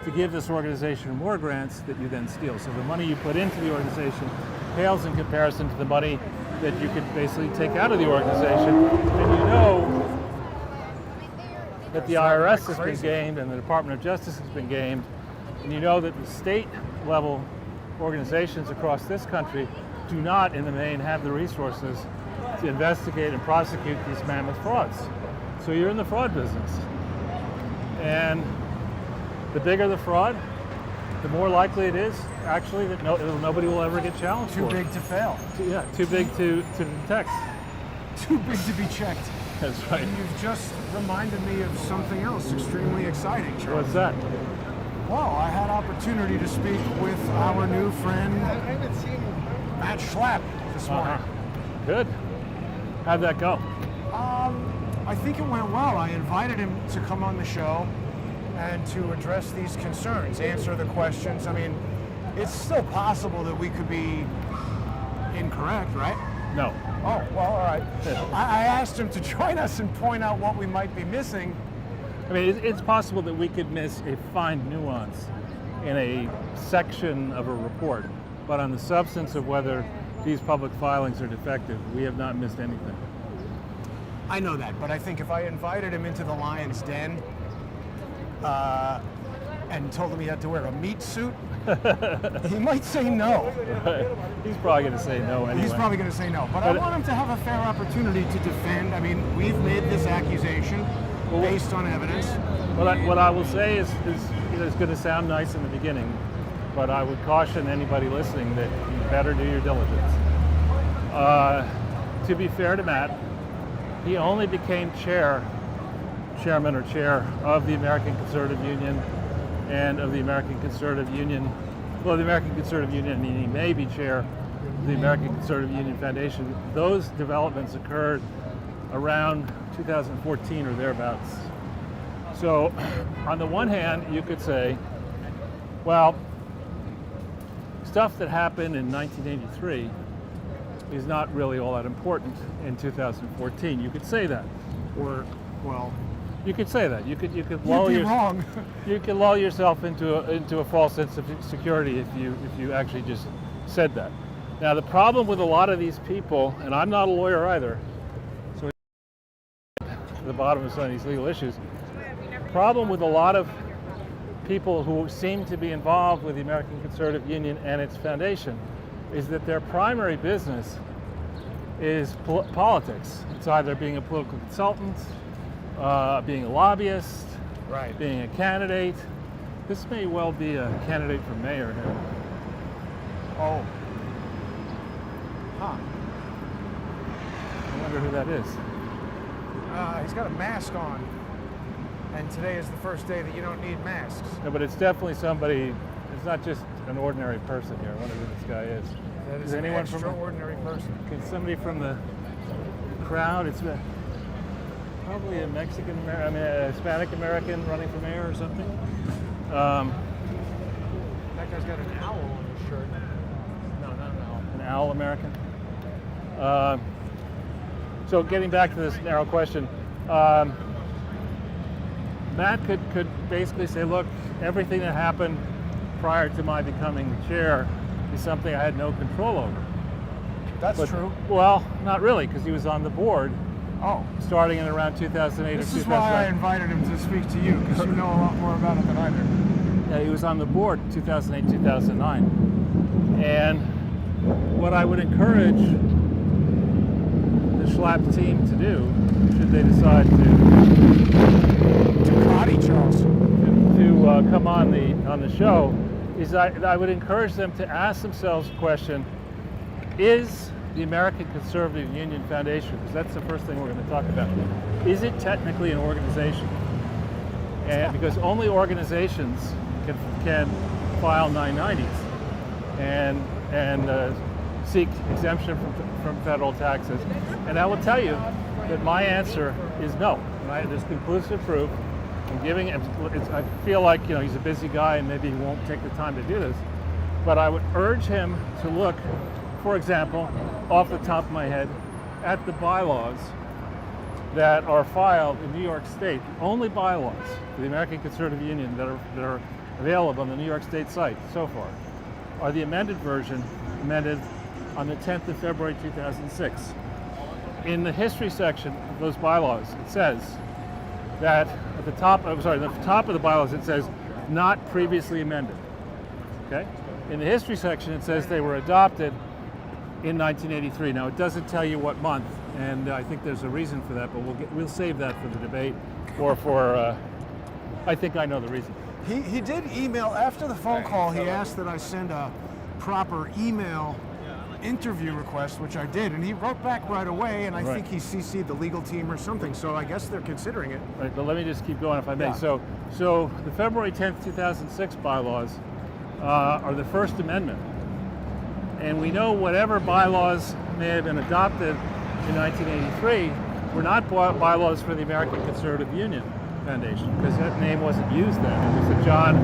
to give this organization more grants that you then steal. So the money you put into the organization pales in comparison to the money that you could basically take out of the organization. And you know that the IRS has been gamed and the Department of Justice has been gamed. And you know that the state level organizations across this country do not, in the main, have the resources to investigate and prosecute these mammoth frauds. So you're in the fraud business. And the bigger the fraud, the more likely it is actually that nobody will ever get challenged Too for it. big to fail. Too big to detect. Too big to be checked. That's right. And you've just reminded me of something else extremely exciting, Charles. What's that? Well, I had opportunity to speak with our new friend, Matt Schlapp, this morning. Good. How'd that go? I think it went well. I invited him to come on the show and to address these concerns, answer the questions. I mean, it's still possible that we could be incorrect, right? No. Oh, well, all right. I asked him to join us and point out what we might be missing. I mean, it's possible that we could miss a fine nuance in a section of a report, but on the substance of whether these public filings are defective, we have not missed anything. I know that, but I think if I invited him into the lion's den and told him he had to wear a meat suit, he might say no. He's probably going to say no anyway. He's probably going to say no. But I want him to have a fair opportunity to defend. I mean, we've made this accusation based on evidence. What I will say is it's going to sound nice in the beginning, but I would caution anybody listening that you better do your diligence. To be fair to Matt, he only became chairman or chair of the American Conservative Union and of the American Conservative Union, well, the American Conservative Union, I mean, he may be chair of the American Conservative Union Foundation. Those developments occurred around 2014 or thereabouts. So on the one hand, you could say, well, stuff that happened in 1983 is not really all that important in 2014. You could say that. Or, well, You could say that. You could You'd lull be wrong. you could lull yourself into a false sense of security if you actually just said that. Now the problem with a lot of these people, and I'm not a lawyer either, so we're to the bottom of some of these legal issues. Problem with a lot of people who seem to be involved with the American Conservative Union and its foundation is that their primary business is politics. It's either being a political consultant, being a lobbyist, Right. being a candidate. This may well be a candidate for mayor here. Oh. Huh. I wonder who that is. He's got a mask on. And today is the first day that you don't need masks. No, but it's definitely somebody. It's not just an ordinary person here. I wonder who this guy is. That is Is an anyone from extraordinary person. Can somebody from the crowd? It's probably a Mexican, a Hispanic American running for mayor or something. That guy's got an owl on his shirt. No, not an owl. An owl American. So getting back to this narrow question, Matt could basically say, look, everything that happened prior to my becoming the chair is something I had no control over. That's true. Well, not really, because he was on the board Oh. starting in around 2008 This or is why I 2009. invited him to speak to you, because you know a lot more about it than I do. Yeah, he was on the board 2008, 2009. And what I would encourage the Schlapp team to do, should they decide Ducati, Charles. to come on the show, is I would encourage them to ask themselves the question: is the American Conservative Union Foundation, because that's the first thing we're going to talk about, is it technically an organization? And because only organizations can file 990s and seek exemption from federal taxes. And I will tell you that my answer is no. Right? There's conclusive proof. I'm giving him. I feel like he's a busy guy and maybe he won't take the time to do this, but I would urge him to look, for example, off the top of my head, at the bylaws that are filed in New York State. The only bylaws for the American Conservative Union that are available on the New York State site so far are the amended version, amended on the 10th of February 2006. In the history section of those bylaws, it says that at the top of the bylaws it says not previously amended. Okay? In the history section it says they were adopted in 1983. Now it doesn't tell you what month, and I think there's a reason for that, but we'll save that for the debate, or for I think I know the reason. He did email after the phone call. He asked that I send a proper email interview request, which I did, and he wrote back right away, and I think he CC'd the legal team or something, so I guess they're considering it. Right, but let me just keep going if I may. Yeah. So the February 10th, 2006 bylaws are the First Amendment. And we know whatever bylaws may have been adopted in 1983 were not bylaws for the American Conservative Union Foundation, because that name wasn't used then. It was the John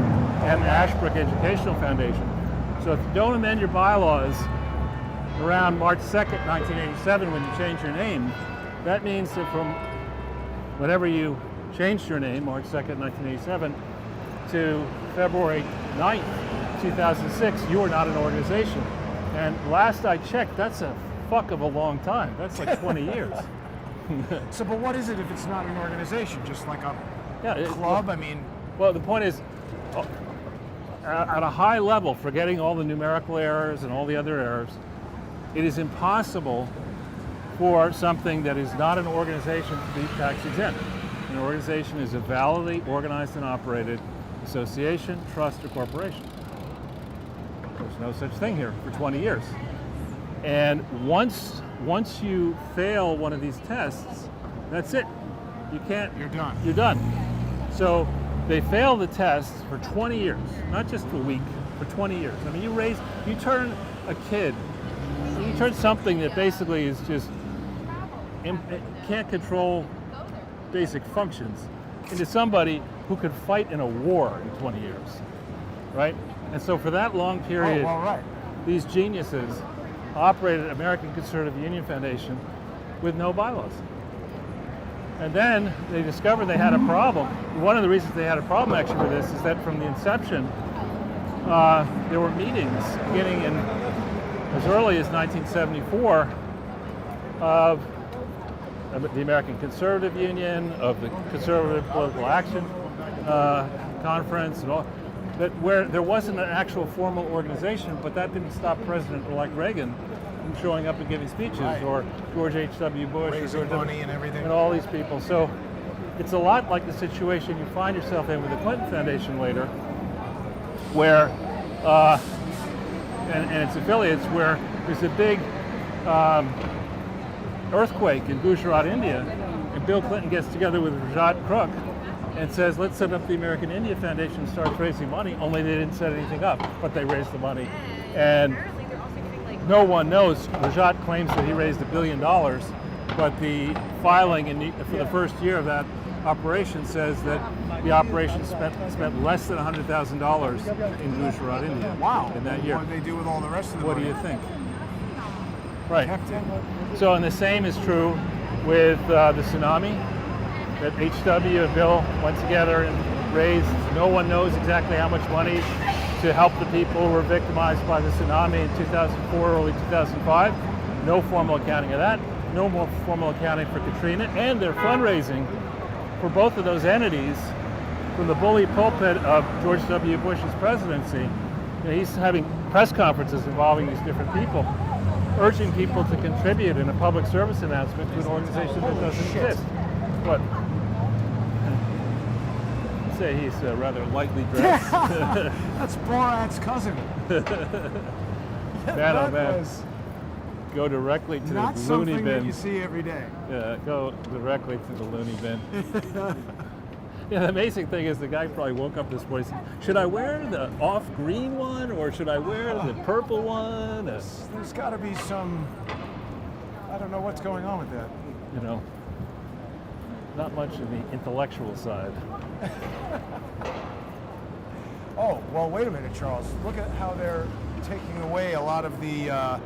M. Ashbrook Educational Foundation. So if you don't amend your bylaws around March 2nd, 1987, when you change your name, that means that from whenever you changed your name, March 2nd, 1987, to February 9th, 2006, you were not an organization. And last I checked, that's a fuck of a long time. That's like 20 years. So, but what is it if it's not an organization? Just like a club? Well, the point is, at a high level, forgetting all the numerical errors and all the other errors, it is impossible for something that is not an organization to be tax exempt. An organization is a validly organized and operated association, trust, or corporation. There's no such thing here for 20 years. And once you fail one of these tests, that's it. You can't. You're done. You're done. So they fail the test for 20 years, not just a week, for 20 years. I mean, you turn a kid, you turn something that basically is just can't control basic functions into somebody who could fight in a war in 20 years, right? And so for that long period, these geniuses operated American Conservative Union Foundation with no bylaws. And then they discovered they had a problem. One of the reasons they had a problem actually with this is that from the inception, there were meetings beginning in as early as 1974 of the American Conservative Union, of the Conservative Political Action Conference, and all that, where there wasn't an actual formal organization, but that didn't stop President-elect Reagan from showing up and giving speeches, right. or George H.W. Bush, raising money and everything, and all these people. So it's a lot like the situation you find yourself in with the Clinton Foundation later, where and its affiliates, where there's a big earthquake in Gujarat, India, and Bill Clinton gets together with Rajat Crook and says, let's set up the American India Foundation and start raising money, only they didn't set anything up, but they raised the money. And no one knows. Rajat claims that he raised $1 billion, but the filing for the first year of that operation says that the operation spent less than $100,000 in Gujarat, India. Wow. In that year. What did they do with all the rest of the What money? do you think? Right. Kept it. So, and the same is true with the tsunami, that HW and Bill went together and raised, no one knows exactly how much money to help the people who were victimized by the tsunami in 2004, early 2005. No formal accounting of that, no more formal accounting for Katrina, and their fundraising for both of those entities from the bully pulpit of George W. Bush's presidency. You know, he's having press conferences involving these different people, urging people to contribute in a public service announcement to an organization that doesn't exist. What? I'd say he's rather lightly dressed. That's Borat's cousin. Man, oh man. Go directly to Not the loony something that bin. you see every day. Yeah, go directly to the loony bin. Yeah, the amazing thing is the guy probably woke up this morning and said, should I wear the off-green one or should I wear the purple one? There's got to be some, I don't know what's going on with that. You know, not much of the intellectual side. Oh, well, wait a minute, Charles. Look at how they're taking away a lot of the,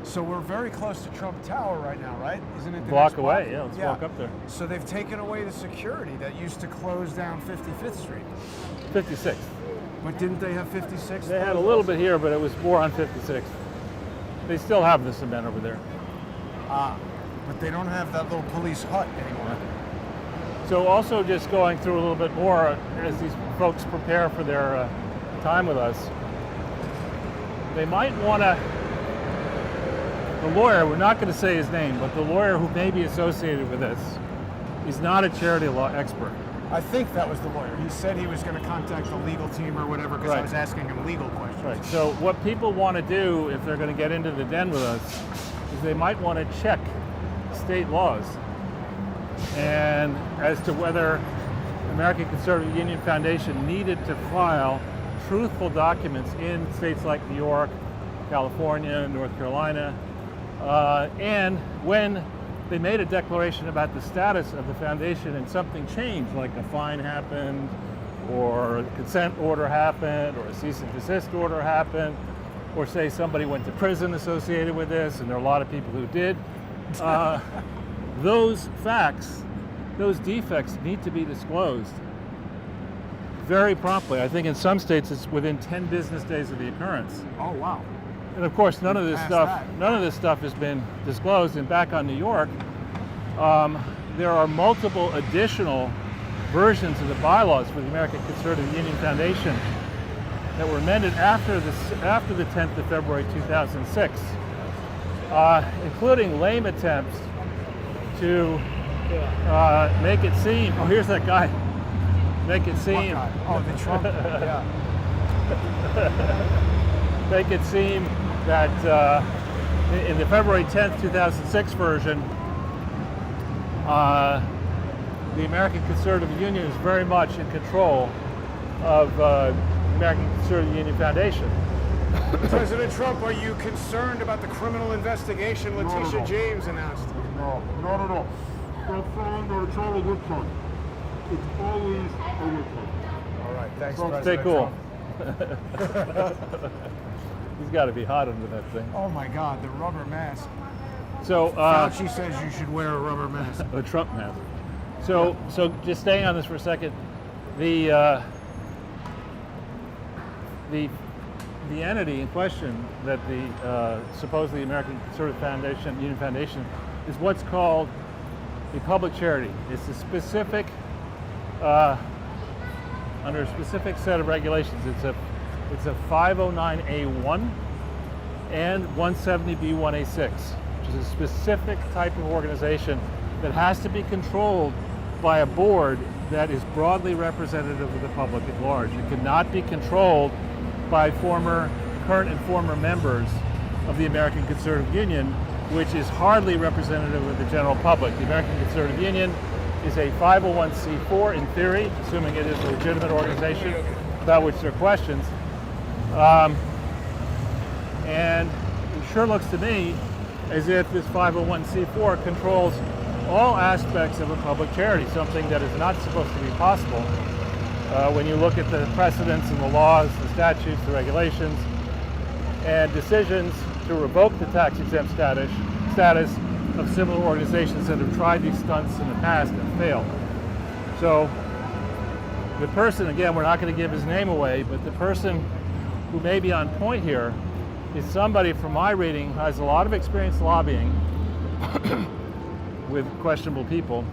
so we're very close to Trump Tower right now, right? Isn't it the Walk next away, block? yeah, let's walk up there. So they've taken away the security that used to close down 55th Street. 56. But didn't they have 56? They had a little bit here, but it was more on 56. They still have the cement over there. But they don't have that little police hut anymore. So also just going through a little bit more as these folks prepare for their time with us, they might want to, the lawyer, we're not going to say his name, but the lawyer who may be associated with this, he's not a charity law expert. I think that was the lawyer. He said he was going to contact the legal team or whatever because I was asking him legal questions. Right. So what people want to do if they're going to get into the den with us is they might want to check state laws and as to whether American Conservative Union Foundation needed to file truthful documents in states like New York, California, North Carolina, and when they made a declaration about the status of the foundation and something changed, like a fine happened, or a consent order happened, or a cease and desist order happened, or say somebody went to prison associated with this, and there are a lot of people who did, those facts, those defects need to be disclosed very promptly. I think in some states it's within 10 business days of the occurrence. Oh, wow. And of course, none of this stuff has been disclosed. And back on New York, there are multiple additional versions of the bylaws for the American Conservative Union Foundation that were amended after the 10th of February 2006, including lame attempts to make it seem. Oh, here's that guy. Make it seem. Oh, the Trump. Yeah. Make it seem that in the February 10th, 2006 version, the American Conservative Union is very much in control of the American Conservative Union Foundation. President Trump, are you concerned about the criminal investigation Letitia James announced? No, not at all. That's fine, or it's all a good time. It's always a good time. All right, thanks, Stay President cool. Trump. He's got to be hot under that thing. Oh my God, the rubber mask. So Fauci says you should wear a rubber mask. a Trump mask. So just staying on this for a second, the entity in question that the supposedly American Conservative Foundation, Union Foundation, is what's called a public charity. It's a specific, under a specific set of regulations. It's a 509A1 and 170B1A6, which is a specific type of organization that has to be controlled by a board that is broadly representative of the public at large. It cannot be controlled by current and former members of the American Conservative Union, which is hardly representative of the general public. The American Conservative Union is a 501c4 in theory, assuming it is a legitimate organization about which there are questions. And it sure looks to me as if this 501c4 controls all aspects of a public charity, something that is not supposed to be possible. When you look at the precedents and the laws, the statutes, the regulations, and decisions to revoke the tax-exempt status of similar organizations that have tried these stunts in the past and failed. So the person, again, we're not going to give his name away, but the person who may be on point here is somebody, from my reading, who has a lot of experience lobbying with questionable people,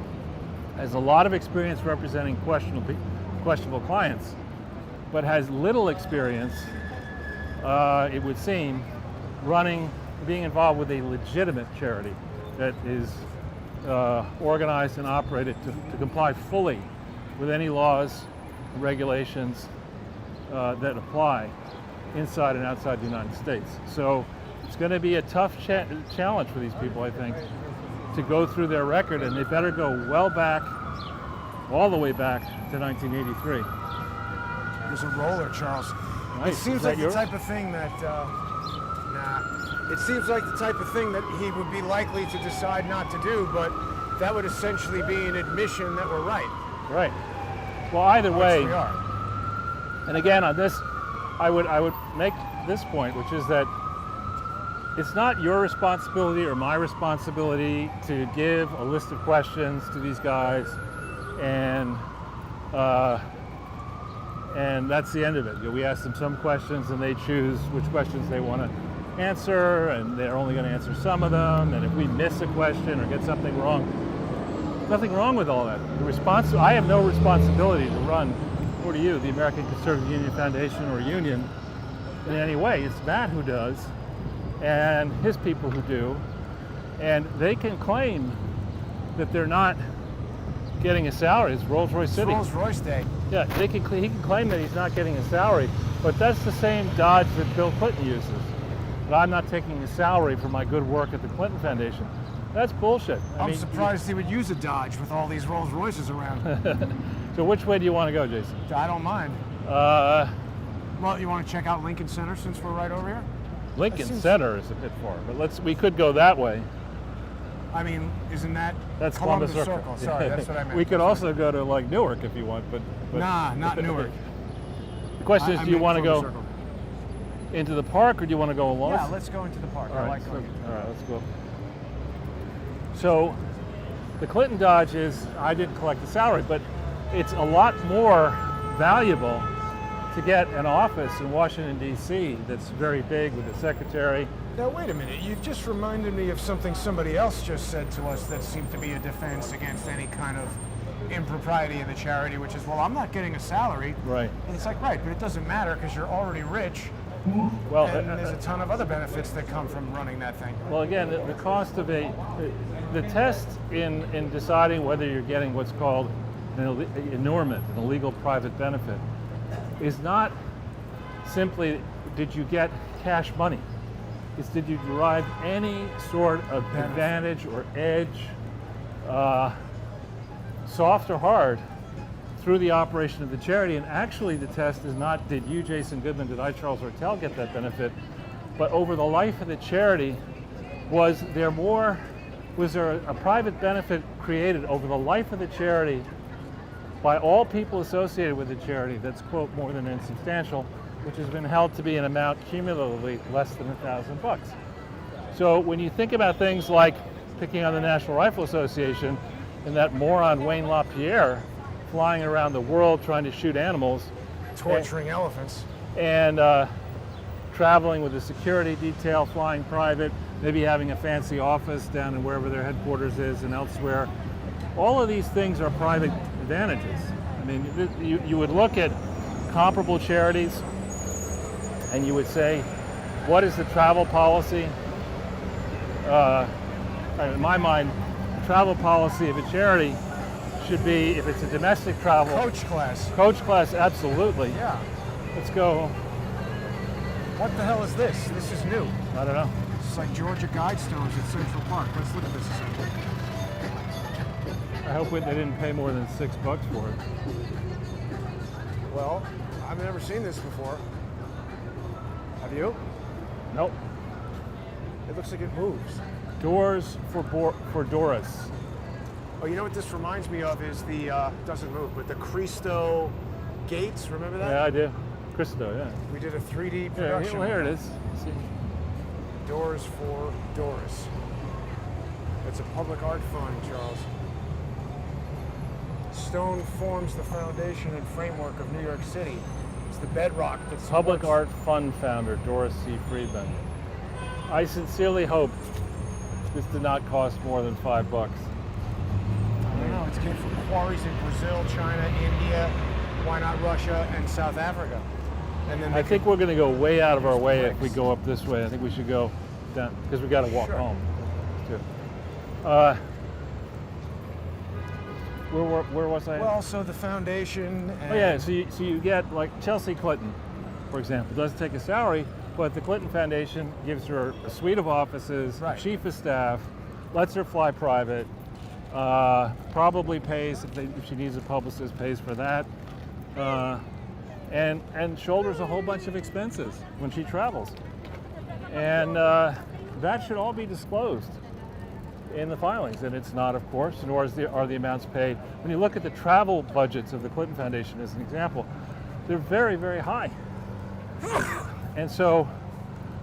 has a lot of experience representing questionable clients, but has little experience, it would seem, being involved with a legitimate charity that is organized and operated to comply fully with any laws and regulations that apply inside and outside the United States. So it's going to be a tough challenge for these people, I think, to go through their record, and they better go well back, all the way back to 1983. There's a roller, Charles. Nice. It seems like the type of thing that, it seems like the type of thing that he would be likely to decide not to do, but that would essentially be an admission that we're right. Right. Well, either way, we are. and again on this, I would make this point, which is that it's not your responsibility or my responsibility to give a list of questions to these guys, and that's the end of it. We ask them some questions, and they choose which questions they want to answer, and they're only going to answer some of them. And if we miss a question or get something wrong, nothing wrong with all that. I have no responsibility to run, or to you, the American Conservative Union Foundation or union in any way. It's Matt who does, and his people who do, and they can claim that they're not getting a salary. It's Rolls-Royce City. It's Rolls-Royce Day. Yeah, he can claim that he's not getting a salary, but that's the same dodge that Bill Clinton uses. That I'm not taking a salary for my good work at the Clinton Foundation. That's bullshit. I'm surprised he would use a Dodge with all these Rolls-Royces around. So which way do you want to go, Jason? I don't mind. Well, you want to check out Lincoln Center since we're right over here? Lincoln Center is a bit far, but we could go that way. I mean, isn't that that's Columbus Circle? Sorry, that's what I meant. We could also go to like Newark if you want, but nah, not Newark. The question is, do you want to go into the park, or do you want to go along? Yeah, let's go into the park. I like going. All right, let's go. So, the Clinton dodge is, I didn't collect the salary, but it's a lot more valuable to get an office in Washington, D.C. that's very big with a secretary. Now, wait a minute. You've just reminded me of something somebody else just said to us that seemed to be a defense against any kind of impropriety in the charity, which is, well, I'm not getting a salary. Right. And it's like, right, but it doesn't matter because you're already rich. Well, and there's a ton of other benefits that come from running that thing. Well, again, the cost of the test in deciding whether you're getting what's called an illegal private benefit, is not simply did you get cash money. It's did you derive any sort of advantage or edge, soft or hard, through the operation of the charity. And actually the test is not did you, Jason Goodman, did I, Charles Ortel, get that benefit, but over the life of the charity, was there a private benefit created over the life of the charity by all people associated with the charity that's, quote, more than insubstantial, which has been held to be an amount cumulatively less than $1,000. So when you think about things like picking on the National Rifle Association, and that moron Wayne LaPierre flying around the world trying to shoot animals, Torturing elephants. and traveling with a security detail, flying private, maybe having a fancy office down in wherever their headquarters is and elsewhere. All of these things are private advantages. I mean, you would look at comparable charities and you would say, what is the travel policy? In my mind, the travel policy of a charity should be, if it's a domestic travel, Coach class. coach class, absolutely. Yeah. Let's go. What the hell is this? This is new. I don't know. It's like Georgia Guidestones at Central Park. Let's look at this a second. I hope they didn't pay more than $6 for it. Well, I've never seen this before. Have you? Nope. It looks like it moves. Doors for Doris. Oh, you know what this reminds me of is the, doesn't move, but the Cristo gates, remember that? Yeah, I do. Cristo, yeah. We did a 3D Yeah, production. well, here it is. See? Doors for Doris. It's a public art fund, Charles. Stone forms the foundation and framework of New York City. It's the bedrock that's Public Art Fund founder Doris C. Friedman. I sincerely hope this did not cost more than $5. I don't know. It came from quarries in Brazil, China, India, why not Russia, and South Africa. And then I think we're going to go way out of our way if we bricks. go up this way. I think we should go down because we got to walk Sure. home. Too. Where was I? Well, so the foundation. And Oh yeah, so you get like Chelsea Clinton, for example, doesn't take a salary, but the Clinton Foundation gives her a suite of offices, Right. a chief of staff, lets her fly private, probably pays if she needs a publicist, pays for that, and shoulders a whole bunch of expenses when she travels, and that should all be disclosed in the filings, and it's not, of course, nor are the amounts paid. When you look at the travel budgets of the Clinton Foundation as an example, they're very, very high. And so,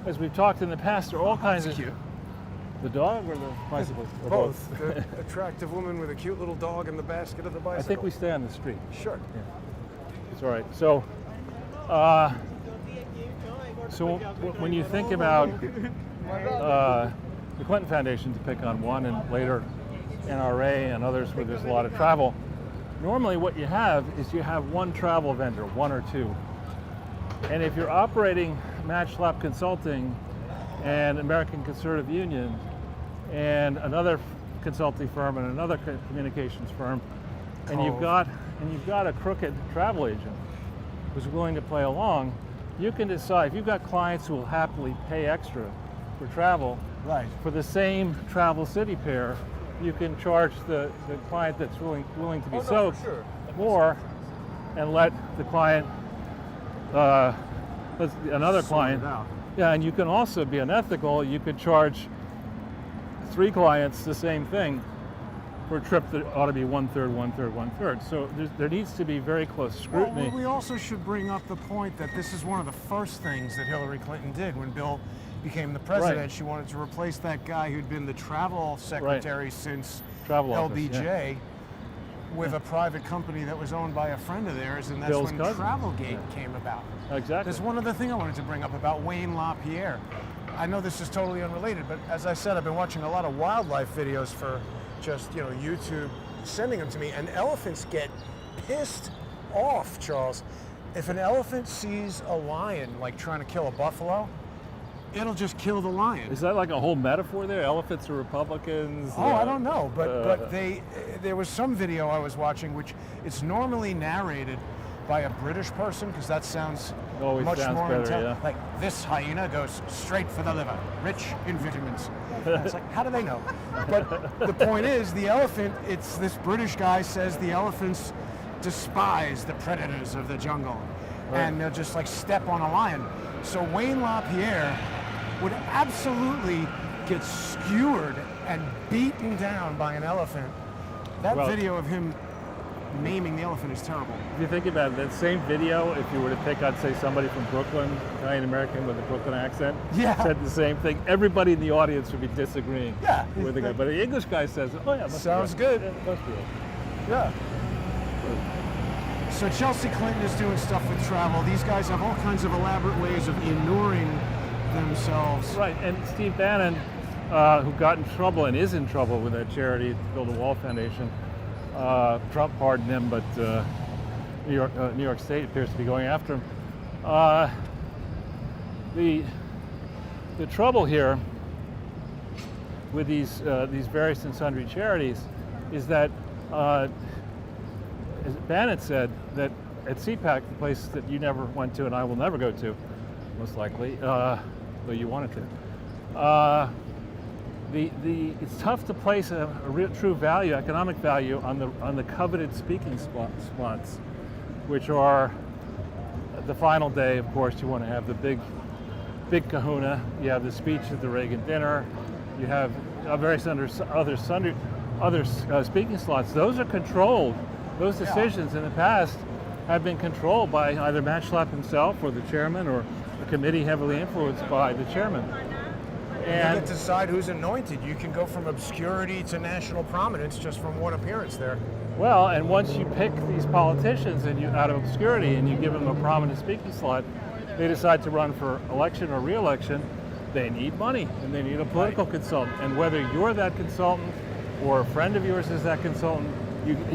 as we've talked in the past, there are all kinds of... cute. The dog or the bicycle? Or Both. The attractive woman with a cute little dog in the basket of the bicycle. I think we stay on the street. Sure. It's all right. So, when you think about the Clinton Foundation, to pick on one, and later NRA and others where there's a lot of travel, normally what you have is you have one travel vendor, one or two. And if you're operating Match Lab Consulting and American Conservative Union and another consulting firm and another communications firm, and you've got a crooked travel agent who's willing to play along, you can decide. If you've got clients who will happily pay extra for travel, Right. for the same travel city pair, you can charge the client that's willing to be soaked more, and let the client, another client, it out. yeah, and you can also be unethical. You could charge 3 clients the same thing for a trip that ought to be 1/3, 1/3, 1/3. So there needs to be very close scrutiny. Well, we also should bring up the point that this is one of the first things that Hillary Clinton did when Bill became the president. Right. She wanted to replace that guy who'd been the travel secretary since Travel office, LBJ with a private company that was owned by a friend of theirs, and that's Bill's when cousin. Travelgate came about. Exactly. There's one other thing I wanted to bring up about Wayne LaPierre. I know this is totally unrelated, but as I said, I've been watching a lot of wildlife videos for just, YouTube, sending them to me, and elephants get pissed off, Charles. If an elephant sees a lion, like trying to kill a buffalo, it'll just kill the lion. Is that like a whole metaphor there? Elephants are Republicans? Oh, I don't know, but there was some video I was watching, which it's normally narrated by a British person, because that sounds Always much sounds more better, intelligent. yeah. Like, this hyena goes straight for the liver, rich in vitamins. It's like, how do they know? But the point is, the elephant, it's this British guy says the elephants despise the predators of the jungle, and they'll just like step on a lion. So Wayne LaPierre would absolutely get skewered and beaten down by an elephant. That Well, video of him naming the elephant is terrible. If you think about it, that same video, if you were to pick on, say, somebody from Brooklyn, Italian American with a Brooklyn accent, said the same thing, everybody in the audience would be disagreeing with the guy. But the English guy says, oh yeah, sounds good. Yeah, must be right. Yeah. So Chelsea Clinton is doing stuff with travel. These guys have all kinds of elaborate ways of inuring themselves. Right, and Steve Bannon, who got in trouble and is in trouble with that charity, the Build a Wall Foundation. Trump pardoned him, but New York State appears to be going after him. The trouble here with these various and sundry charities is that, as Bannon said, that at CPAC, the place that you never went to and I will never go to, most likely, though you wanted to. It's tough to place a real true value, economic value, on the coveted speaking spots, which are the final day. Of course, you want to have the big kahuna. You have the speech at the Reagan dinner. You have various other speaking slots. Those are controlled. Those decisions in the past have been controlled by either Matt Schlapp himself or the chairman, or a committee heavily influenced by the chairman. And you get to decide who's anointed. You can go from obscurity to national prominence just from one appearance there. Well, and once you pick these politicians and out of obscurity and you give them a prominent speaking slot, they decide to run for election or re-election, they need money and they need a political consultant. And whether you're that consultant or a friend of yours is that consultant,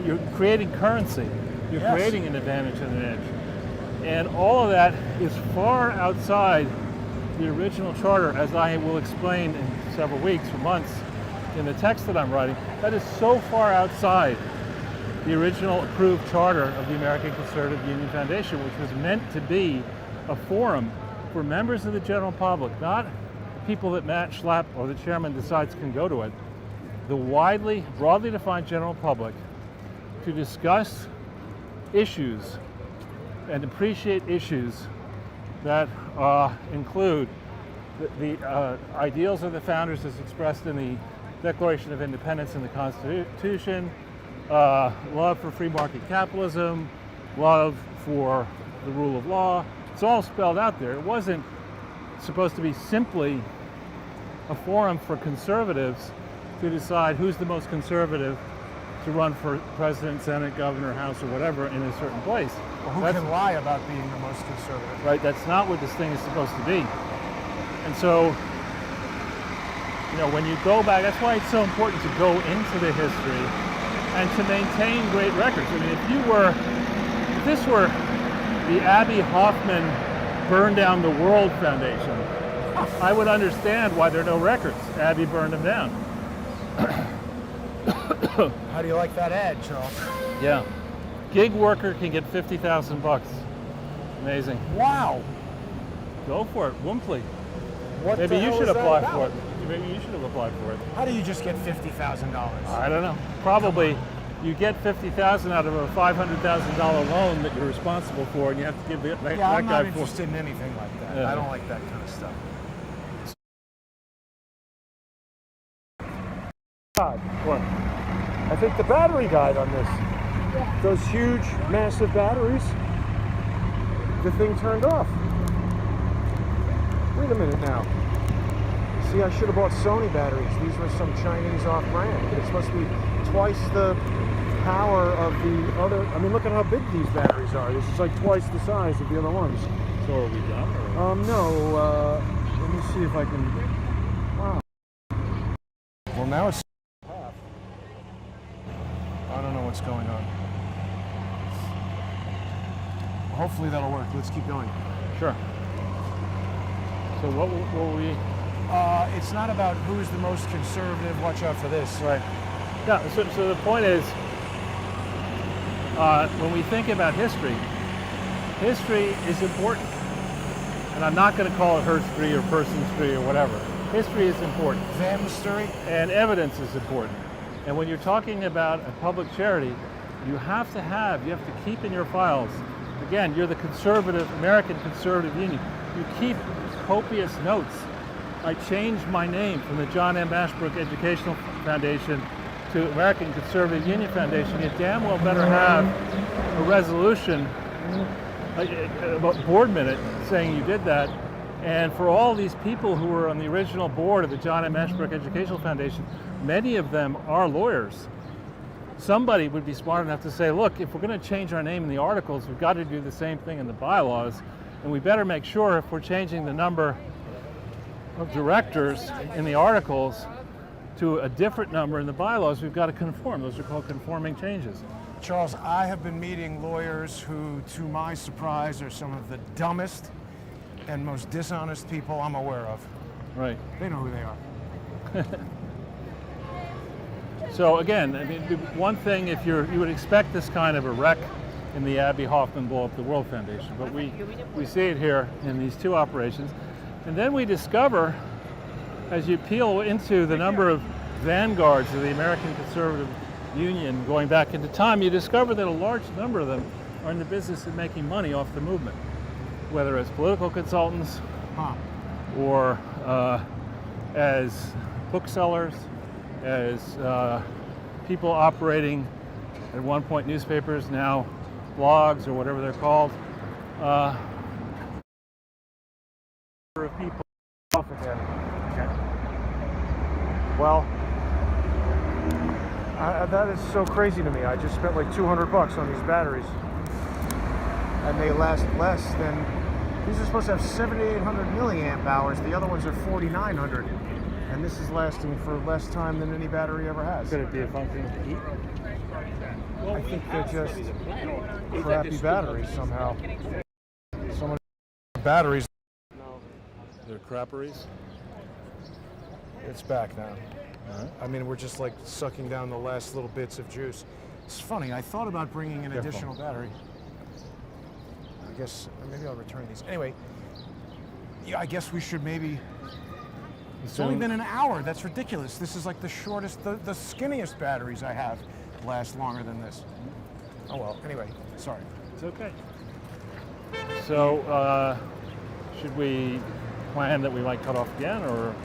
you're creating currency. You're creating an advantage and an edge. And all of that is far outside the original charter, as I will explain in several weeks or months in the text that I'm writing. That is so far outside the original approved charter of the American Conservative Union Foundation, which was meant to be a forum for members of the general public, not people that Matt Schlapp or the chairman decides can go to it, the broadly defined general public, to discuss issues and appreciate issues that include the ideals of the founders as expressed in the Declaration of Independence and the Constitution, love for free market capitalism, love for the rule of law. It's all spelled out there. It wasn't supposed to be simply a forum for conservatives to decide who's the most conservative to run for president, senate, governor, house, or whatever in a certain place. Well, who can lie about being the most conservative? Right, that's not what this thing is supposed to be. And so, when you go back, that's why it's so important to go into the history and to maintain great records. I mean, if this were the Abbie Hoffman Burn Down the World Foundation, I would understand why there are no records. Abbie burned them down. How do you like that ad, Charles? Yeah. Gig worker can get $50,000. Amazing. Wow. Go for it. Woomply. What Maybe the you hell should is that apply about? for it. Maybe you should have applied for it. How do you just get $50,000? I don't know. Probably you get $50,000 out of a $500,000 loan that you're responsible for, and you have to give that I'm guy not interested in anything like that. Yeah. I don't like that kind of stuff. What? I think the battery died on this. Those huge, massive batteries, the thing turned off. Wait a minute now. See, I should have bought Sony batteries. These were some Chinese off-brand. It's supposed to be twice the power of the other. I mean, look at how big these batteries are. This is like twice the size of the other ones. So are we done? Or? No. Let me see if I can. Wow. Well, now it's. I don't know what's going on. Hopefully that'll work. Let's keep going. Sure. So what will we? It's not about who's the most conservative. Watch out for this. Right. Yeah. So the point is, when we think about history, history is important, and I'm not going to call it herstory or personstory or whatever. History is important. Themstory. And evidence is important. And when you're talking about a public charity, you have to keep in your files. Again, you're the conservative, American Conservative Union. You keep copious notes. I changed my name from the John M. Ashbrook Educational Foundation to American Conservative Union Foundation, you damn well better have a resolution, a board minute saying you did that. And for all these people who were on the original board of the John M. Ashbrook Educational Foundation, many of them are lawyers. Somebody would be smart enough to say, look, if we're going to change our name in the articles, we've got to do the same thing in the bylaws, and we better make sure if we're changing the number of directors in the articles to a different number in the bylaws, we've got to conform. Those are called conforming changes. Charles, I have been meeting lawyers who, to my surprise, are some of the dumbest and most dishonest people I'm aware of. Right. They know who they are. So again, I mean, one thing, if you would expect this kind of a wreck in the Abby Hoffman Blow Up the World Foundation, but we see it here in these two operations. And then we discover, as you peel into the number of vanguards of the American Conservative Union going back into time, you discover that a large number of them are in the business of making money off the movement, whether as political consultants or as booksellers, as people operating at one point newspapers, now blogs or whatever they're called. Of people off again. Okay. Well, that is so crazy to me. I just spent like $200 on these batteries, and they last less than. These are supposed to have 7,800 milliamp hours. The other ones are 4,900, and this is lasting for less time than any battery ever has. Could it be a function of the heat? I think they're just crappy batteries somehow. So many batteries. They're crapperies. It's back now. Right. I mean, we're just like sucking down the last little bits of juice. It's funny. I thought about bringing an additional battery. I guess maybe I'll return these. Anyway, yeah, I guess we should maybe. It's only been an hour. That's ridiculous. This is like the shortest, the skinniest batteries I have last longer than this. Oh well. Anyway, sorry. It's okay. So, should we plan that we might cut off again, or?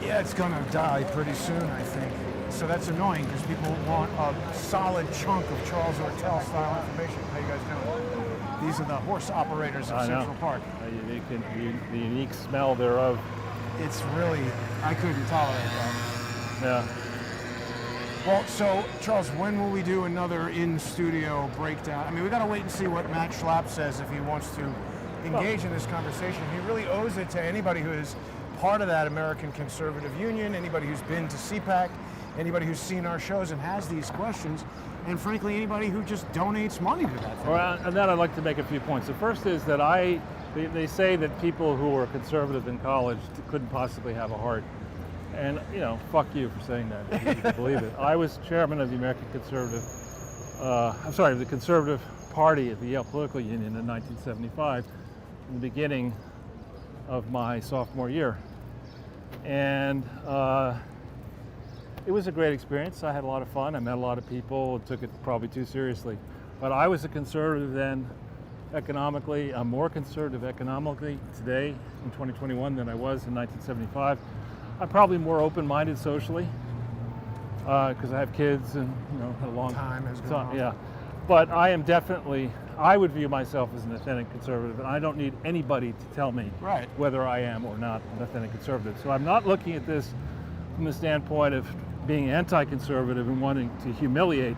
Yeah, it's gonna die pretty soon, I think. So that's annoying because people want a solid chunk of Charles Ortel style information. How you guys doing? These are the horse operators of Central Park. The unique smell thereof. It's really, I couldn't tolerate that. Yeah. Well, so Charles, when will we do another in-studio breakdown? I mean, we gotta wait and see what Matt Schlapp says if he wants to engage in this conversation. He really owes it to anybody who is part of that American Conservative Union, anybody who's been to CPAC, anybody who's seen our shows and has these questions, and frankly, anybody who just donates money to that thing. Well, and then I'd like to make a few points. The first is that they say that people who were conservative in college couldn't possibly have a heart. And, you know, fuck you for saying that, if you can believe it. I was chairman of the American Conservative, the Conservative Party at the Yale Political Union in 1975, in the beginning of my sophomore year. And it was a great experience. I had a lot of fun. I met a lot of people, took it probably too seriously. But I was a conservative then economically. I'm more conservative economically today in 2021 than I was in 1975. I'm probably more open-minded socially because I have kids and, you know, had a long time has gone on. Yeah, but I am definitely, I would view myself as an authentic conservative, and I don't need anybody to tell me whether I am or not an authentic conservative. So I'm not looking at this from the standpoint of being anti-conservative and wanting to humiliate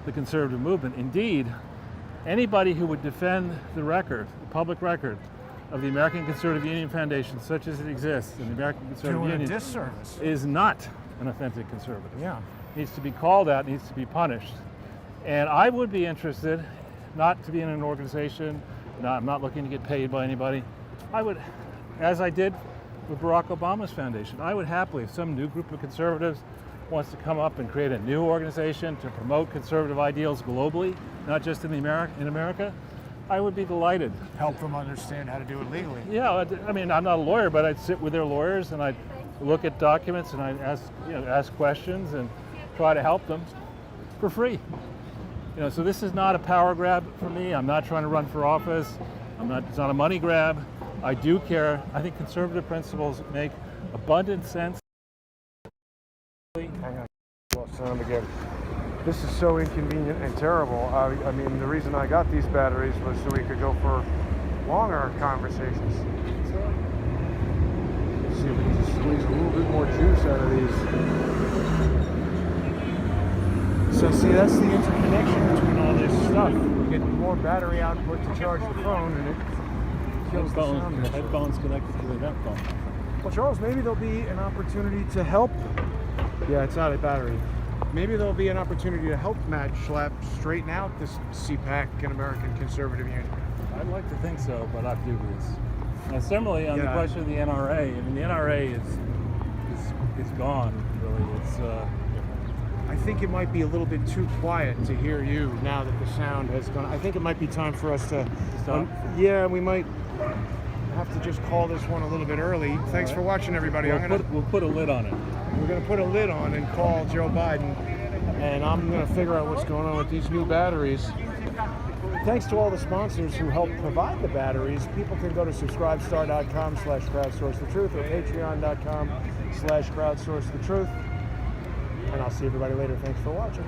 the conservative movement. Indeed, anybody who would defend the record, the public record, of the American Conservative Union Foundation, such as it exists in the American Conservative Union, disservice. Is not an authentic conservative. Yeah. Needs to be called out, needs to be punished. And I would be interested, not to be in an organization, I'm not looking to get paid by anybody. I would, as I did with Barack Obama's foundation, I would happily, if some new group of conservatives wants to come up and create a new organization to promote conservative ideals globally, not just in America, I would be delighted. Help them understand how to do it legally. Yeah, I mean, I'm not a lawyer, but I'd sit with their lawyers and I'd look at documents and I'd ask questions and try to help them for free. You know, so this is not a power grab for me. I'm not trying to run for office. It's not a money grab. I do care. I think conservative principles make abundant sense. Hang on. Lost sound again. This is so inconvenient and terrible. I mean, the reason I got these batteries was so we could go for longer conversations. Let's see if we can just squeeze a little bit more juice out of these. So see, that's the interconnection between all this stuff. We get more battery output to charge the phone, and it kills the sound. The headphones connected to the headphone. Well, Charles, maybe there'll be an opportunity to help. Yeah, it's out of battery. Maybe there'll be an opportunity to help Matt Schlapp straighten out this CPAC and American Conservative Union. I'd like to think so, but I'm dubious. Now, similarly, on the question of the NRA, I mean, the NRA is gone, really. It's. I think it might be a little bit too quiet to hear you now that the sound has gone. I think it might be time for us to stop. Yeah, we might have to just call this one a little bit early. Thanks for watching, everybody. We'll put a lid on it. We're going to put a lid on and call Joe Biden, and I'm going to figure out what's going on with these new batteries. Thanks to all the sponsors who help provide the batteries. People can go to subscribestar.com/crowdsourcethetruth or patreon.com/crowdsourcethetruth. And I'll see everybody later. Thanks for watching.